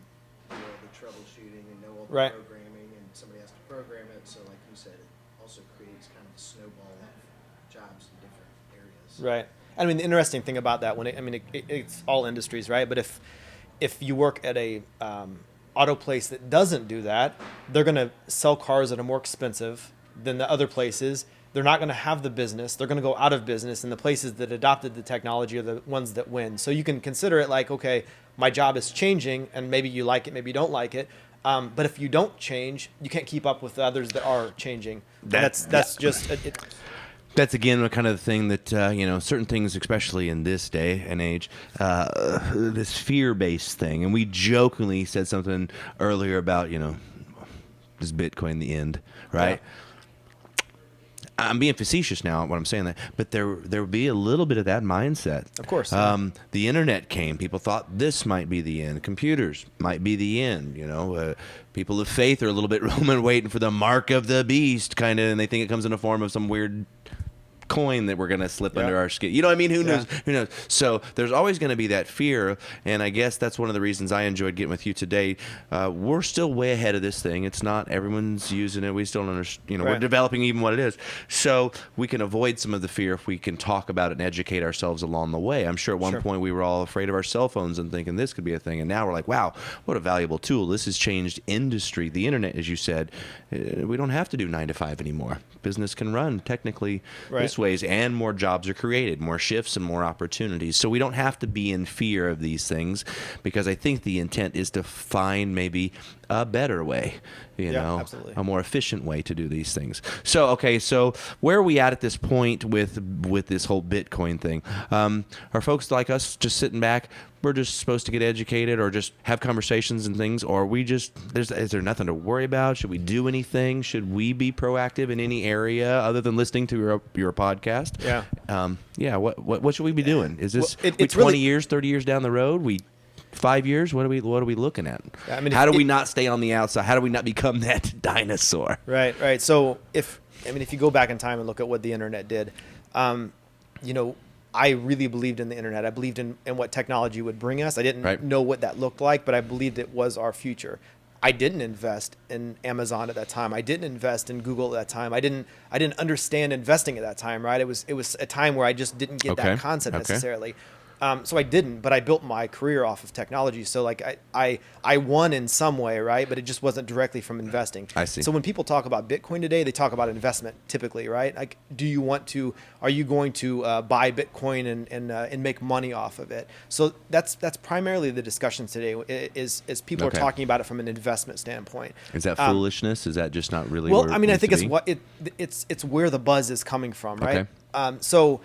do all the troubleshooting and know all the Right. programming, and somebody has to program it. So like you said, it also creates kind of a snowball of jobs in different areas. Right. I mean, the interesting thing about that, it's all industries, right? But if you work at a auto place that doesn't do that, they're going to sell cars that are more expensive than the other places. They're not going to have the business. They're going to go out of business, and the places that adopted the technology are the ones that win. So you can consider it like, okay, my job is changing, and maybe you like it, maybe you don't like it. But if you don't change, you can't keep up with the others that are changing. That's just it. That's again a kind of thing that certain things, especially in this day and age, this fear-based thing. And we jokingly said something earlier about is Bitcoin the end, right? Yeah. I'm being facetious now when I'm saying that, but there will be a little bit of that mindset. Of course. The internet came. People thought this might be the end. Computers might be the end. People of faith are a little bit waiting for the mark of the beast, kind of, and they think it comes in the form of some weird coin that we're going to slip under our skin. You know what I mean? Who knows? Who knows? So there's always going to be that fear, and I guess that's one of the reasons I enjoyed getting with you today. We're still way ahead of this thing. It's not everyone's using it. We still don't understand. We're developing even what it is. So we can avoid some of the fear if we can talk about it and educate ourselves along the way. I'm sure at one point we were all afraid of our cell phones and thinking this could be a thing, and now we're like, wow, what a valuable tool. This has changed industry. The internet, as you said, we don't have to do 9 to 5 anymore. Business can run technically this ways, and more jobs are created, more shifts and more opportunities. So we don't have to be in fear of these things, because I think the intent is to find maybe a better way, absolutely. a more efficient way to do these things. So, okay, so where are we at this point with this whole Bitcoin thing? Are folks like us just sitting back, we're just supposed to get educated or just have conversations and things, or are we just, is there nothing to worry about? Should we do anything? Should we be proactive in any area other than listening to your podcast? Yeah. What should we be doing? Is this it's 20 really, years, 30 years down the road? 5 years? What are we looking at? How do we not stay on the outside? How do we not become that dinosaur? Right. So if you go back in time and look at what the internet did, I really believed in the internet. I believed in what technology would bring us. I didn't know what that looked like, but I believed it was our future. I didn't invest in Amazon at that time. I didn't invest in Google at that time. I didn't understand investing at that time, right? It was a time where I just didn't get that concept necessarily. So I didn't, but I built my career off of technology. So like I won in some way, right? But it just wasn't directly from investing. I see. So when people talk about Bitcoin today, they talk about investment typically, right? Like, are you going to buy Bitcoin and make money off of it? So that's primarily the discussion today is people are talking about it from an investment standpoint. Is that foolishness? Is that just not really? Well, I mean, I think it's where the buzz is coming from, right? So.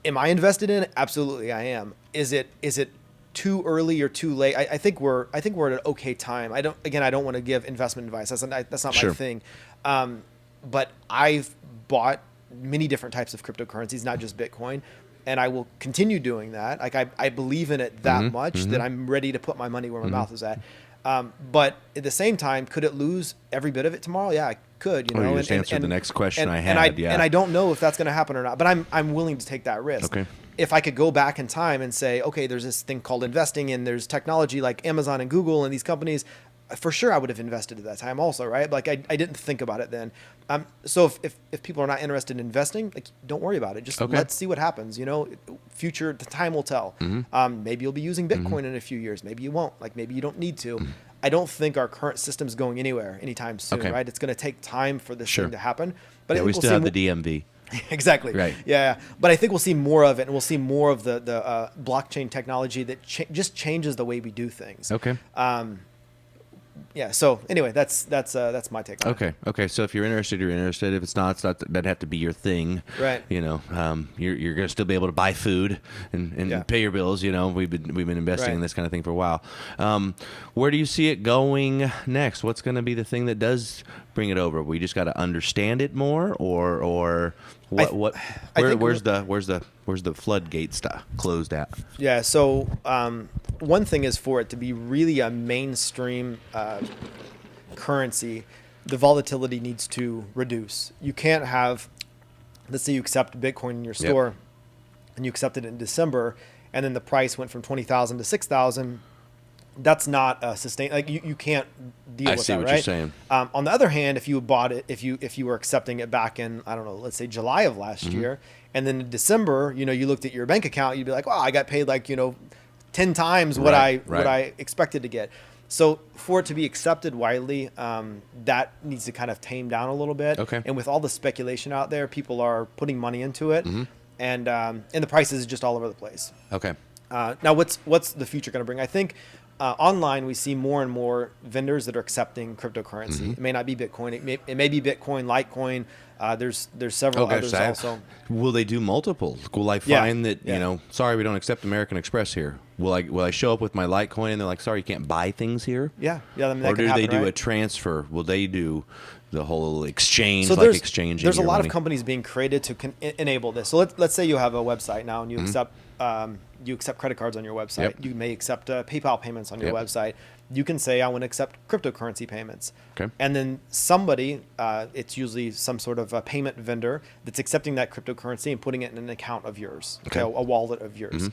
Am I invested in it? Absolutely, I am. Is it too early or too late? I think we're at an okay time. I don't want to give investment advice. That's not my thing. But I've bought many different types of cryptocurrencies, not just Bitcoin, and I will continue doing that. Like I believe in it that much that I'm ready to put my money where my mouth is at. But at the same time, could it lose every bit of it tomorrow? Yeah, I could. You just answered the next question I had. And I don't know if that's going to happen or not. But I'm willing to take that risk. Okay. If I could go back in time and say, okay, there's this thing called investing, and there's technology like Amazon and Google and these companies, for sure I would have invested at that time also, right? Like I didn't think about it then. So if people are not interested in investing, like, don't worry about it. Just let's see what happens. The time will tell. Maybe you'll be using Bitcoin in a few years. Maybe you won't. Like maybe you don't need to. I don't think our current system's going anywhere anytime soon, right? It's going to take time for this thing to happen. But we still have the DMV. Exactly. Right. Yeah. But I think we'll see more of it, and we'll see more of the blockchain technology that just changes the way we do things. Okay. Yeah. So anyway, that's my take on it. Okay. So if you're interested, you're interested. If it's not, doesn't have to be your thing. Right. You're gonna still be able to buy food and pay your bills. We've been investing in this kind of thing for a while. Where do you see it going next? What's going to be the thing that does bring it over? We just got to understand it more, or what? Where's the floodgates closed at? Yeah. So one thing is for it to be really a mainstream currency, the volatility needs to reduce. You can't have, let's say you accept Bitcoin in your store, and you accepted it in December, and then the price went from 20,000 to 6,000. That's not a sustain. Like you can't deal with that, right? I see what you're saying. On the other hand, if you bought it, if you were accepting it back in, I don't know, let's say July of last year, and then in December, you looked at your bank account, you'd be like, wow, I got paid like 10 times what I expected to get. So for it to be accepted widely, that needs to kind of tame down a little bit. Okay. And with all the speculation out there, people are putting money into it, and the prices is just all over the place. Okay. Now, what's the future going to bring? I think online we see more and more vendors that are accepting cryptocurrency. It may not be Bitcoin. It may be Bitcoin, Litecoin. There's several others also. Will they do multiples? Will I find that sorry, we don't accept American Express here? Will I show up with my Litecoin and they're like, sorry, you can't buy things here? Yeah. I mean, or do they do a transfer? Will they do the whole exchange, So like exchanging. there's a your lot money. of companies being created to enable this. So let's say you have a website now and you accept credit cards on your website. Yep. You may accept PayPal payments on your Yep. website. You can say, I want to accept cryptocurrency payments. Okay. And then somebody, it's usually some sort of a payment vendor that's accepting that cryptocurrency and putting it in an account of yours, Okay. a wallet of yours,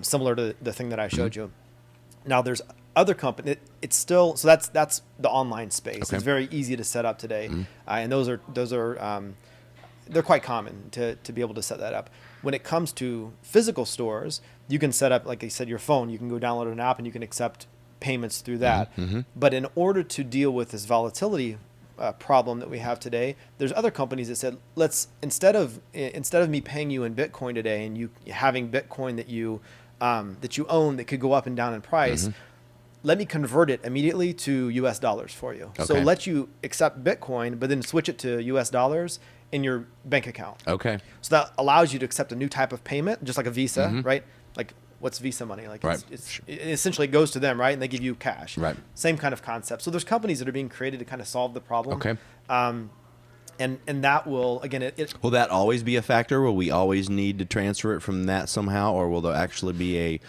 similar to the thing that I showed you. Now there's other company. It's still, so that's the online space. Okay. It's very easy to set up today, and those are they're quite common to be able to set that up. When it comes to physical stores, you can set up, like I said, your phone. You can go download an app and you can accept payments through that. But in order to deal with this volatility problem that we have today, there's other companies that said, let's instead of me paying you in Bitcoin today and you having Bitcoin that you own that could go up and down in price, let me convert it immediately to US dollars for you. So Okay. let you accept Bitcoin, but then switch it to US dollars in your bank account. Okay. So that allows you to accept a new type of payment, just like a Visa, right? Like what's Visa money? Like Right. it essentially goes to them, right? And they give you cash. Right. Same kind of concept. So there's companies that are being created to kind of solve the problem. Okay. And that will, again, it Will that always be a factor? Will we always need to transfer it from that somehow, or will there actually be a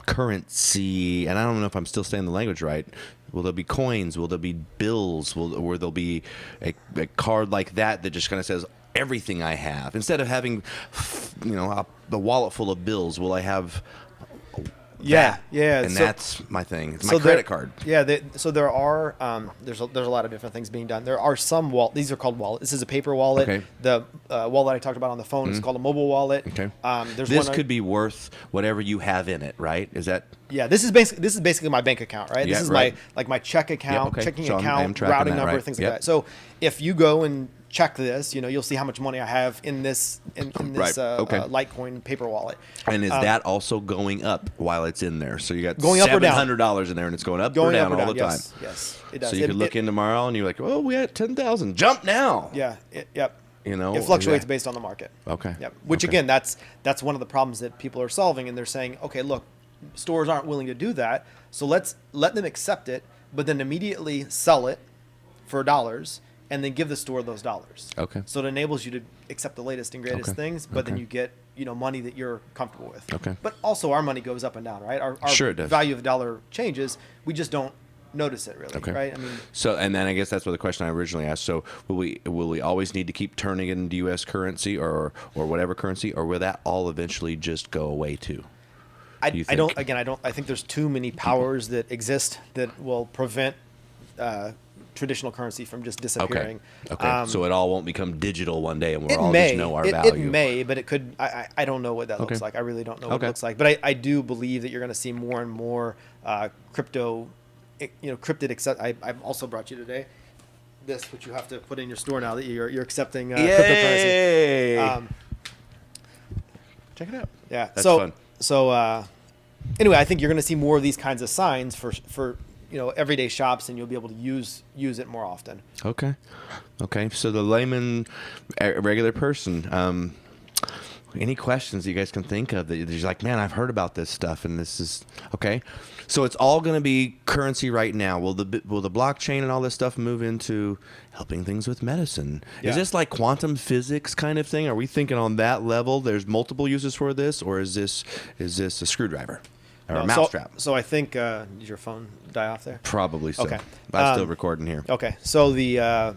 currency? And I don't know if I'm still saying the language right. Will there be coins? Will there be bills? Will there be a card like that just kind of says everything I have, instead of having, the wallet full of bills? Will I have? Yeah. And So- that's my thing. It's my so credit card. Yeah, so there are there's a lot of different things being done. There are some these are called wallets. This is a paper wallet. Okay. The wallet I talked about on the phone is called a mobile wallet. Okay. There's This one could be worth whatever you have in it, right? Is that? Yeah, this is basically my bank account, right? Yeah, This is right. my check account, okay. checking So I'm account, tracking routing that, number, right. things Yep. like that. So if you go and check this, you'll see how much money I have in this Right. Okay. Litecoin paper wallet. And is that also going up while it's in there? So you got Going up or down? $700 in there, and it's going up Going or down up or all down? the time. Yes, yes, it does. So you could look in tomorrow, and you're like, "Oh, we had 10,000. Jump now!" Yeah. Yep. It It fluctuates based on the market. Okay. Yep. Which Okay. again, that's one of the problems that people are solving, and they're saying, okay, look, stores aren't willing to do that, so let's let them accept it, but then immediately sell it for dollars, and then give the store those dollars. Okay. So it enables you to accept the latest and greatest Okay. things, but then Okay. you get money that you're comfortable with. Okay. But also our money goes up and down, right? Our Sure it does. value of the dollar changes. We just don't notice it really, Okay. right? I mean, So, and then I guess that's what the question I originally asked. So, will we always need to keep turning it into U.S. currency or whatever currency, or will that all eventually just go away too? I you don't. think? Again, I think there's too many powers that exist that will prevent traditional currency from just disappearing. Okay. So it all won't become digital one day, and we'll It all may. just know our It value. may, but it could. I don't know what that looks Okay. like. I really don't know what Okay. it looks like. But I do believe that you're going to see more and more crypto, cryptid. I also brought you today this, which you have to put in your store now that you're accepting cryptocurrency. Yay! Check it out. Yeah. That's so fun. so anyway, I think you're going to see more of these kinds of signs for everyday shops, and you'll be able to use it more often. Okay. So the layman, regular person, any questions you guys can think of that you're just like, man, I've heard about this stuff, and this is okay. So it's all going to be currency right now. Will the blockchain and all this stuff move into helping things with medicine? Yeah. Is this like quantum physics kind of thing? Are we thinking on that level? There's multiple uses for this, or is this a screwdriver or a mousetrap? So I think did your phone die off there? Probably so. Okay. I'm still recording here. Okay, so the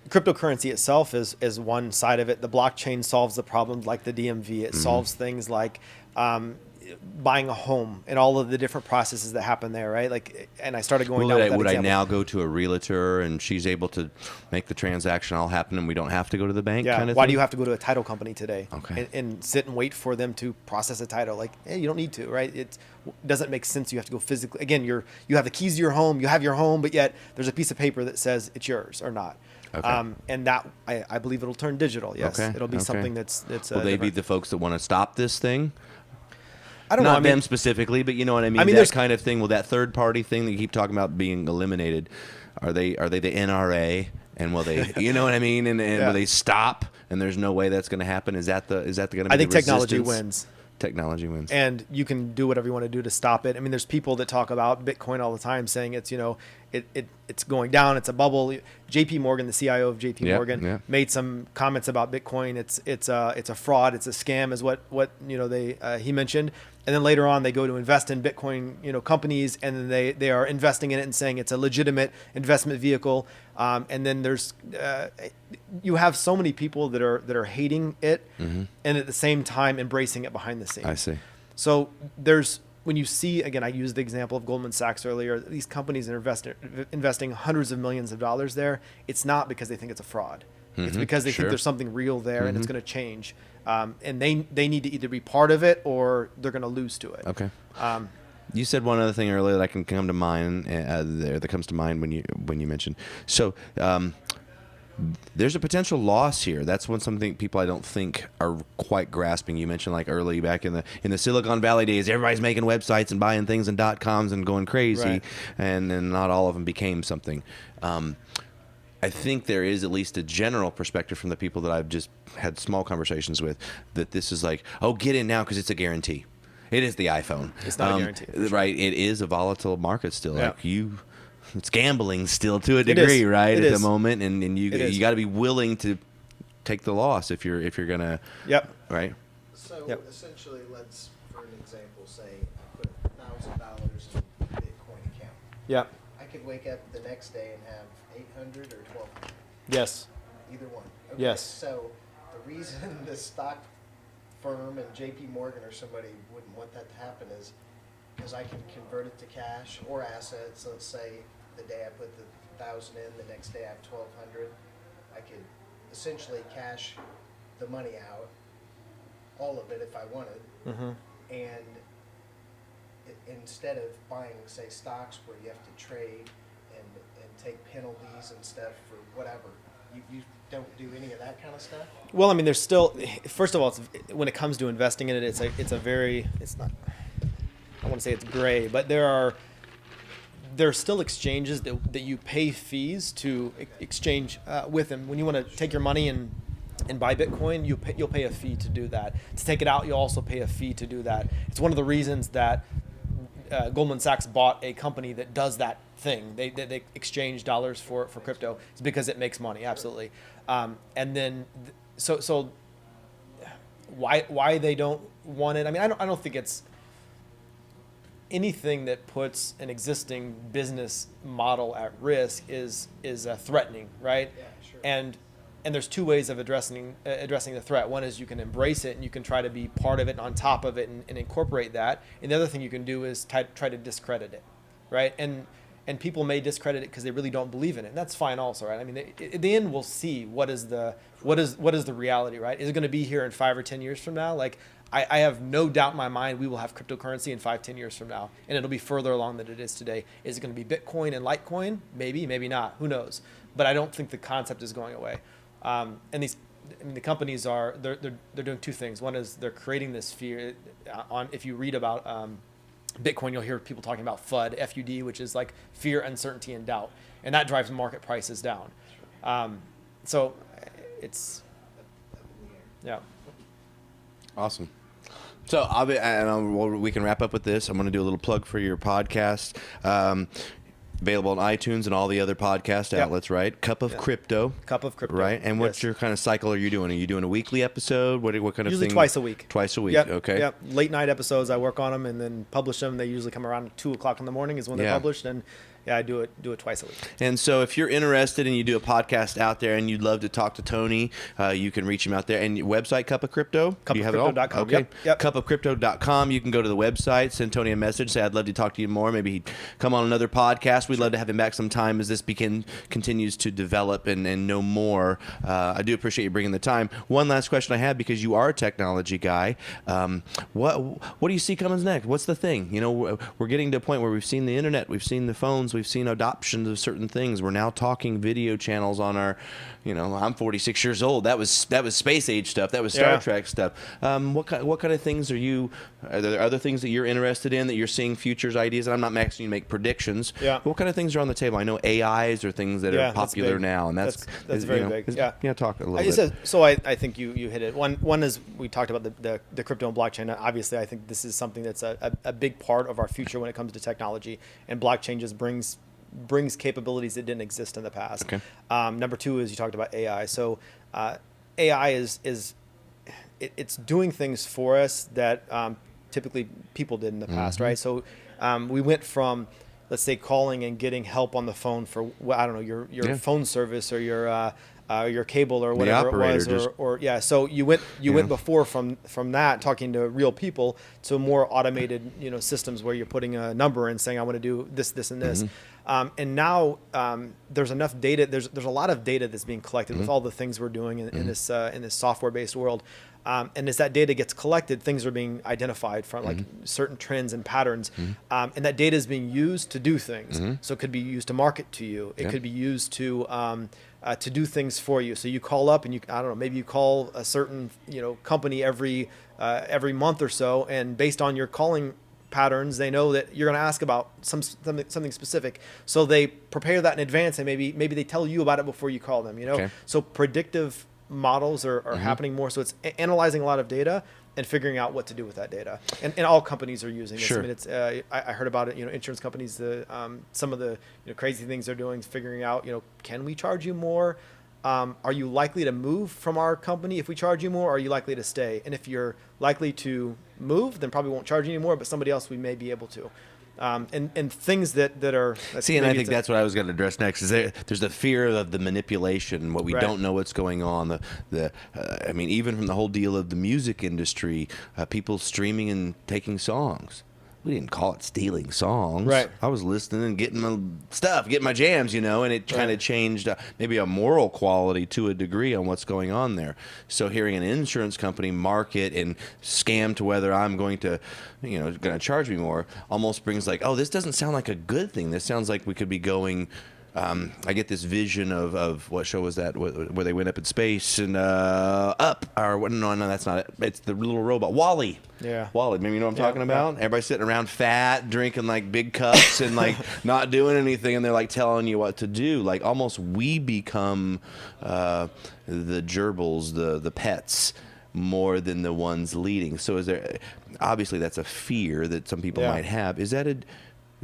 cryptocurrency itself is one side of it. The blockchain solves the problem like the DMV. It solves things like buying a home and all of the different processes that happen there, right? Like, and I started going down with that Would I example. now go to a realtor and she's able to make the transaction all happen, and we don't have to go to the bank? Yeah. Kind of Why thing? do you have to go to a title company today? Okay. And sit and wait for them to process a title? Like, hey, you don't need to, right? It doesn't make sense. You have to go physically. Again, you have the keys to your home. You have your home, but yet there's a piece of paper that says it's yours or not. Okay. And that I believe it'll turn digital. Yes. Okay, It'll be okay. something that's. Will they be different. the folks that want to stop this thing? I don't know. Not I mean, them specifically, but you know what I mean. mean, That there's- kind of thing. Will that third party thing that you keep talking about being eliminated? Are they the NRA? And will they? You know what I mean? And Yeah. will they stop? And there's no way that's going to happen. Is that going to be? I think the technology resistance? wins. Technology wins. And you can do whatever you want to do to stop it. I mean, there's people that talk about Bitcoin all the time saying it's it's going down. It's a bubble. JP Morgan, the CIO of JP Morgan, made some comments about Bitcoin. It's a fraud. It's a scam, is what he mentioned. And then later on, they go to invest in Bitcoin, companies, and then they are investing in it and saying it's a legitimate investment vehicle. And then there's you have so many people that are hating it, and at the same time embracing it behind the scenes. I see. So when you see, again, I used the example of Goldman Sachs earlier, these companies are investing hundreds of millions of dollars there. It's not because they think it's a fraud. It's because they think there's something real there and it's going to change. And they need to either be part of it or they're going to lose to it. Okay. You said one other thing earlier that can come to mind that comes to mind when you mentioned. So there's a potential loss here. That's something people I don't think are quite grasping. You mentioned like early back in the Silicon Valley days, everybody's making websites and buying things and .coms and going crazy, right. and not all of them became something. I think there is at least a general perspective from the people that I've just had small conversations with that this is like, oh, get in now because it's a guarantee. It is the iPhone. It's not a guarantee. Sure. Right. It is a volatile market still. Yeah. It's gambling still to a degree, right? At the moment, and you got to be willing to take the loss if you're gonna. Yep. Right. So essentially, let's, for an example, say I put $1,000 in a Bitcoin account. Yep. I could wake up the next day and have 800 or 1,200. Yes. Either one. Okay. Yes. So the reason the stock firm and JP Morgan or somebody wouldn't want that to happen is because I can convert it to cash or assets. Let's say the day I put the 1,000 in, the next day I have 1,200. I could essentially cash the money out, all of it if I wanted, and instead of buying, say, stocks where you have to trade and take penalties and stuff for whatever, you don't do any of that kind of stuff? Well, I mean, there's still, first of all, when it comes to investing in it, it's not, I want to say it's gray, but there are still exchanges that you pay fees to exchange with them. When you want to take your money and buy Bitcoin, you'll pay a fee to do that. To take it out, you'll also pay a fee to do that. It's one of the reasons that Goldman Sachs bought a company that does that thing. They exchange dollars for crypto. It's because it makes money, absolutely. And then, so why they don't want it? I mean, I don't think it's anything that puts an existing business model at risk is threatening, right? Yeah, sure. And there's two ways of addressing the threat. One is you can embrace it and you can try to be part of it and on top of it and incorporate that. And the other thing you can do is try to discredit it, right? And people may discredit it because they really don't believe in it. And that's fine also, right? I mean, at the end we'll see what is the reality, right? Is it going to be here in 5 or 10 years from now? Like I have no doubt in my mind we will have cryptocurrency in 5, 10 years from now, and it'll be further along than it is today. Is it going to be Bitcoin and Litecoin? Maybe, maybe not. Who knows? But I don't think the concept is going away. And the companies they're doing two things. One is they're creating this fear. If you read about Bitcoin, you'll hear people talking about FUD, F-U-D, which is like fear, uncertainty, and doubt, and that drives market prices down. So it's awesome. So we can wrap up with this. I'm going to do a little plug for your podcast. Available on iTunes and all the other podcast outlets, right? Cup of Crypto. Cup of Crypto. Right? And what's your kind of cycle are you doing? Are you doing a weekly episode? What kind of usually thing? twice a week. Twice a week, yep. Okay. Yep. Late night episodes, I work on them and then publish them. They usually come around 2 o'clock in the morning is when they're published. And I do it twice a week. And so if you're interested and you do a podcast out there and you'd love to talk to Tony, you can reach him out there. And your website, Cup of Crypto? Cupofcrypto.com. Okay. Yep. Cupofcrypto.com. You can go to the website, send Tony a message, say, I'd love to talk to you more. Maybe he'd come on another podcast. We'd love to have him back sometime as this continues to develop and know more. I do appreciate you bringing the time. One last question I have, because you are a technology guy. What do you see coming next? What's the thing? You know, we're getting to a point where we've seen the internet, we've seen the phones, we've seen adoptions of certain things. We're now talking video channels on our, I'm 46 years old. That was space age stuff. That was Star Trek stuff. What kind of things are there other things that you're interested in that you're seeing futures, ideas? And I'm not asking you to make predictions. Yeah. What kind of things are on the table? I know AIs are things that are popular now, and that's very big. Talk a little bit. So I think you hit it. One is we talked about the crypto and blockchain. Obviously, I think this is something that's a big part of our future when it comes to technology, and blockchain just brings brings capabilities that didn't exist in the past. Okay. Number two is you talked about AI. So AI it's doing things for us that typically people did in the past, right? So we went from, let's say, calling and getting help on the phone for, I don't know, your phone service or your cable or whatever it was, or yeah. So you went before from that, talking to real people, to more automated systems where you're putting a number and saying I want to do this, this, and this. And now there's enough data. There's a lot of data that's being collected with all the things we're doing in this software-based world. And as that data gets collected, things are being identified from like certain trends and patterns. And that data is being used to do things. So it could be used to market to you. It could be used to do things for you. So you call up and I don't know, maybe you call a certain company every month or so, and based on your calling patterns, they know that you're going to ask about something specific. So they prepare that in advance, and maybe they tell you about it before you call them. Okay. So predictive models are happening more. So it's analyzing a lot of data and figuring out what to do with that data. And all companies are using this. Sure. I mean, it's I heard about it. Insurance companies, some of the crazy things they're doing is figuring out, can we charge you more? Are you likely to move from our company if we charge you more? Or are you likely to stay? And if you're likely to move, then probably won't charge you anymore, but somebody else we may be able to. And things that are... See, and I think that's what I was going to address next. Is there's the fear of the manipulation, what we don't know what's going on. I mean, even from the whole deal of the music industry, people streaming and taking songs. We didn't call it stealing songs. Right. I was listening and getting my stuff, getting my jams, and it kind of changed maybe a moral quality to a degree on what's going on there. So hearing an insurance company market and scam to whether I'm going to, going to charge me more, almost brings like, oh, this doesn't sound like a good thing. This sounds like we could be going. I get this vision of what show was that where they went up in space and Up or no, that's not it. It's the little robot WALL-E. Yeah, WALL-E. Maybe you know what I'm talking about. Everybody sitting around fat, drinking like big cups and like not doing anything, and they're like telling you what to do. Like almost we become the gerbils, the pets, more than the ones leading. So is there? Obviously, that's a fear that some people might have. Is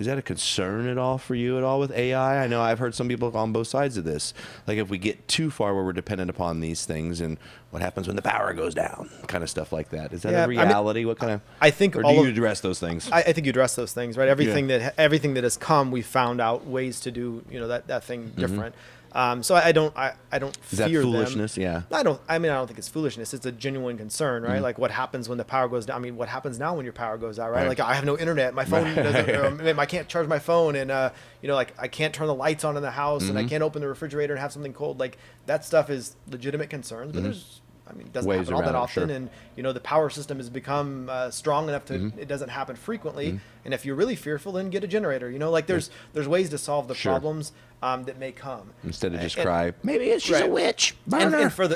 that a concern at all for you at all with AI? I know I've heard some people on both sides of this. Like if we get too far where we're dependent upon these things, and what happens when the power goes down, kind of stuff like that. Is that a reality? What kind of? I think. Or do you address those things? I think you address those things, right? Everything that has come, we found out ways to do that thing different. So I don't Is that fear foolishness? them. Yeah. I don't think it's foolishness. It's a genuine concern, right? Like what happens when the power goes down? I mean, what happens now when your power goes out, right? Like I have no internet, my phone doesn't, I can't charge my phone, and like I can't turn the lights on in the house, and I can't open the refrigerator and have something cold. Like that stuff is legitimate concerns, but it doesn't happen all that often, and the power system has become strong enough to it doesn't happen frequently. And if you're really fearful, then get a generator. Like there's ways to solve the problems that may come instead of just cry. Maybe it's just a witch. Burn her. And for the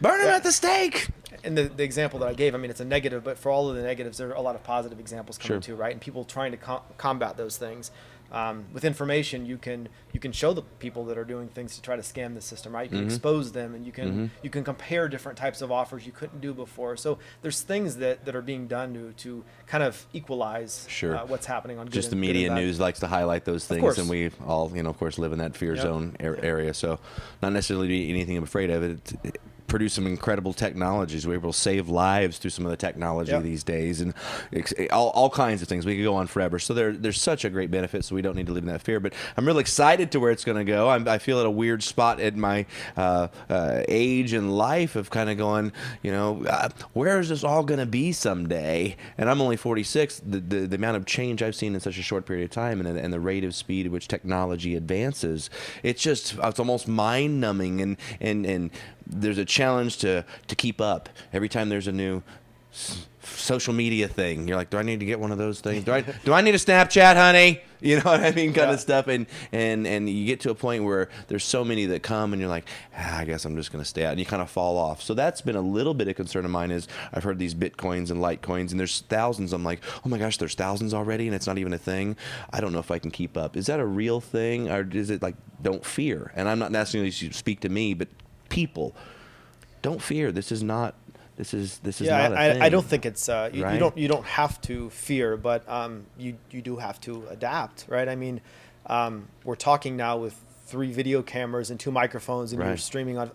burn her at the stake. And the example that I gave, it's a negative, but for all of the negatives, there are a lot of positive examples coming too, right? And people trying to combat those things. With information, you can show the people that are doing things to try to scam the system, right? You can expose them, and you can compare different types of offers you couldn't do before. So there's things that are being done to kind of equalize what's happening on good just and, the media good and news likes to highlight those things, and we all of course live in that fear zone area. So not necessarily anything I'm afraid of. It produce some incredible technologies. We're able to save lives through some of the technology these days, and all kinds of things. We could go on forever. So there's such a great benefit, so we don't need to live in that fear. But I'm really excited to where it's going to go. I feel at a weird spot at my age and life of kind of going, where is this all going to be someday? And I'm only 46. The amount of change I've seen in such a short period of time, and the rate of speed at which technology advances, it's almost mind-numbing, and there's a challenge to keep up. Every time there's a new social media thing, you're like, do I need to get one of those things? Do I need a Snapchat, honey? You know what I mean? Kind of stuff. And you get to a point where there's so many that come, and you're like, I guess I'm just going to stay out, and you kind of fall off. So that's been a little bit of concern of mine. Is I've heard these Bitcoins and Litecoins, and there's thousands. I'm like, oh my gosh, there's thousands already, and it's not even a thing. I don't know if I can keep up. Is that a real thing, or is it like, don't fear? And I'm not necessarily to speak to me, but people, don't fear. This is not not a thing. I don't think it's right? you don't have to fear, but you do have to adapt, right? We're talking now with 3 video cameras and 2 microphones, and you're Right. streaming on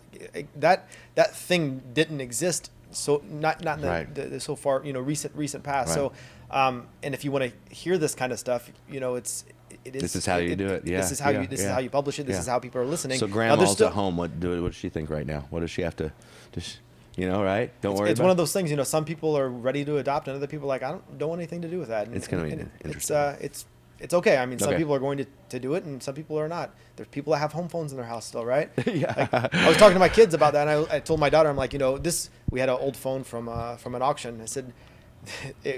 that thing didn't exist. So not in Right. the so far, recent past. Right. So, and if you want to hear this kind of stuff, it is. This is how you do it. Yeah. This is how yeah, this yeah. is how you publish it. This Yeah. is how people are listening. So Now, grandma's there's still- at home. What does she think right now? What does she have to just, right? Don't worry It's about one of those things, some people are ready to adopt, and other people are like, I don't want anything to do with that. And, It's gonna be and interesting. It's okay. I mean, some Okay. people are going to do it, and some people are not. There's people that have home phones in their house still, right? Yeah. I was talking to my kids about that, and I told my daughter, I'm like, we had an old phone from an auction. I said,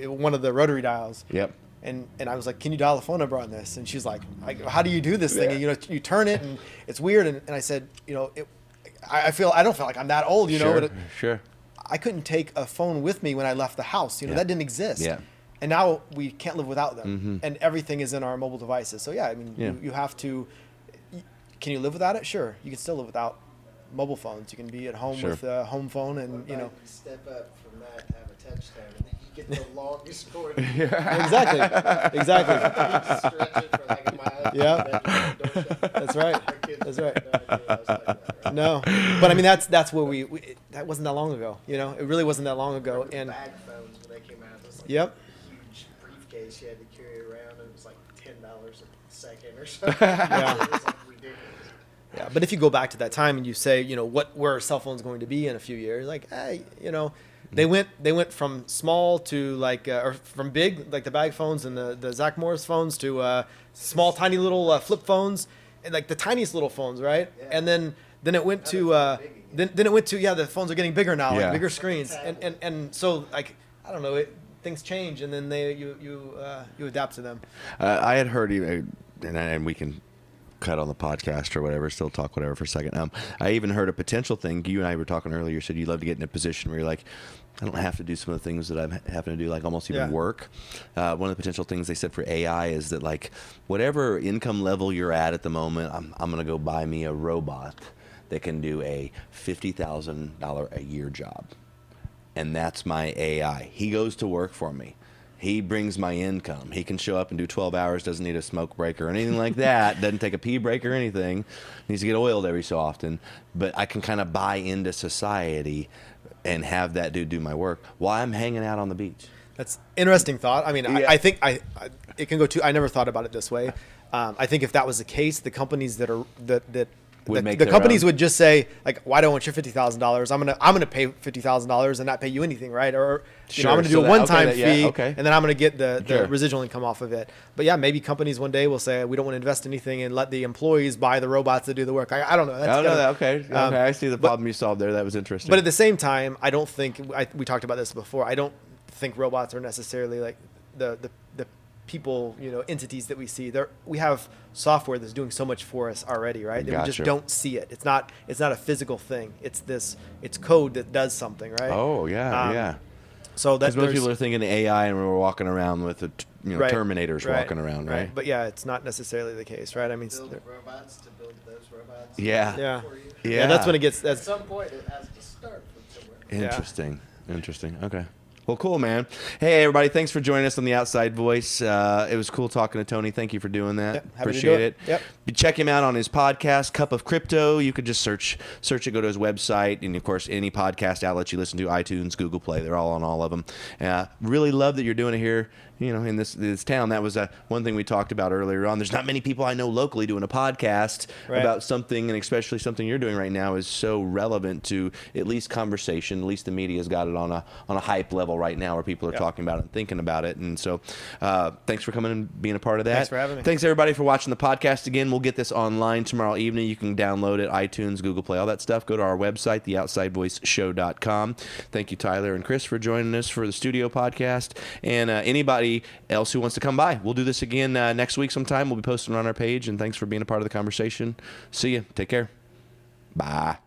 one of the rotary dials. Yep. And I was like, can you dial a phone number on this? And she's like, how do you do this thing? Yeah. And, you turn it, and it's weird. And I said, I don't feel like I'm that old, Sure. but Sure. I couldn't take a phone with me when I left the house. Yeah. That didn't exist. Yeah. And now we can't live without them. Mm-hmm. And everything is in our mobile devices. So yeah, I mean, Yeah. you have to. Can you live without it? Sure, you can still live without mobile phones. You can be at home Sure. with a home phone, and What about you step up from that, have a touchdown, and then you get the longest cord. exactly. Stretch it for like a mile. Yeah. That's right. My kids That's have right. no idea I was like that, right? No, but I mean that's where that wasn't that long ago. It really wasn't that long ago. Remember And bag phones when they came out. It was like Yep. a huge briefcase you had to carry around, and it was like $10 a second or something. Yeah. It was like ridiculous. Yeah, but if you go back to that time and you say, where are cell phones going to be in a few years? Like, they went from small to or from big, like the bag phones and the Zach Morris phones, to small, tiny little flip phones, and like the tiniest little phones, right? Yeah. And then it went Now to they're getting big again. then it went to the phones are getting bigger now, Yeah. like bigger screens, and so like I don't know, things change, and then you adapt to them. I had heard you, and we can cut on the podcast or whatever, still talk whatever for a second. I even heard a potential thing. You and I were talking earlier. You said you'd love to get in a position where you're like, I don't have to do some of the things that I'm having to do, like almost even Yeah. work. One of the potential things they said for AI is that like whatever income level you're at the moment, I'm going to go buy me a robot that can do a $50,000 a year job. And that's my AI. He goes to work for me. He brings my income. He can show up and do 12 hours, doesn't need a smoke break or anything like that, doesn't take a pee break or anything, needs to get oiled every so often. But I can kind of buy into society and have that dude do my work while I'm hanging out on the beach. That's interesting thought. I mean, Yeah. I think it can go too. I never thought about it this way. I think if that was the case, the companies that Would make the their companies own. would just say like, "Why do I want your $50,000? I'm gonna pay $50,000 and not pay you anything, right?" Or Sure. I'm gonna do So a that- one-time okay, that- fee, yeah, okay. and then I'm gonna get the Sure. residual income off of it. But yeah, maybe companies one day will say, "We don't want to invest anything and let the employees buy the robots that do the work." I don't know. That's I don't know kinda- that. Okay. Okay. I see the but- problem you solved there. That was interesting. But at the same time, I don't think we talked about this before. I don't think robots are necessarily like the people, entities that we see. We have software that's doing so much for us already, right? That we just Gotcha. don't see it. It's not a physical thing. It's code that does something, right? Oh, yeah. Yeah. So that Because most people are thinking AI and we're walking around with the Right, Terminators right, walking around, right? But yeah, it's not necessarily the case, right? I mean, Build robots to build those robots. Yeah. yeah. For you. Yeah, that's when it gets. At That's some point, it has to start from somewhere. Interesting. Interesting. Okay. Well, cool, man. Hey, everybody. Thanks for joining us on The Outside Voice. It was cool talking to Tony. Thank you for doing that. Yep, happy to Appreciate do it. it. Yep. You check him out on his podcast, Cup of Crypto. You could just search it, go to his website, and, of course, any podcast outlet you listen to, iTunes, Google Play. They're all on all of them. Really love that you're doing it here, in this town. That was one thing we talked about earlier on. There's not many people I know locally doing a podcast Right. about something, and especially something you're doing right now is so relevant to at least conversation. At least the media's got it on a hype level right now where people are Yep. talking about it and thinking about it. And so thanks for coming and being a part of that. Thanks for having me. Thanks everybody for watching the podcast again. We'll get this online tomorrow evening. You can download it, iTunes, Google Play, all that stuff. Go to our website, theoutsidevoiceshow.com. Thank you, Tyler and Chris, for joining us for the studio podcast. And anybody else who wants to come by, we'll do this again next week sometime. We'll be posting on our page. And thanks for being a part of the conversation. See you. Take care. Bye.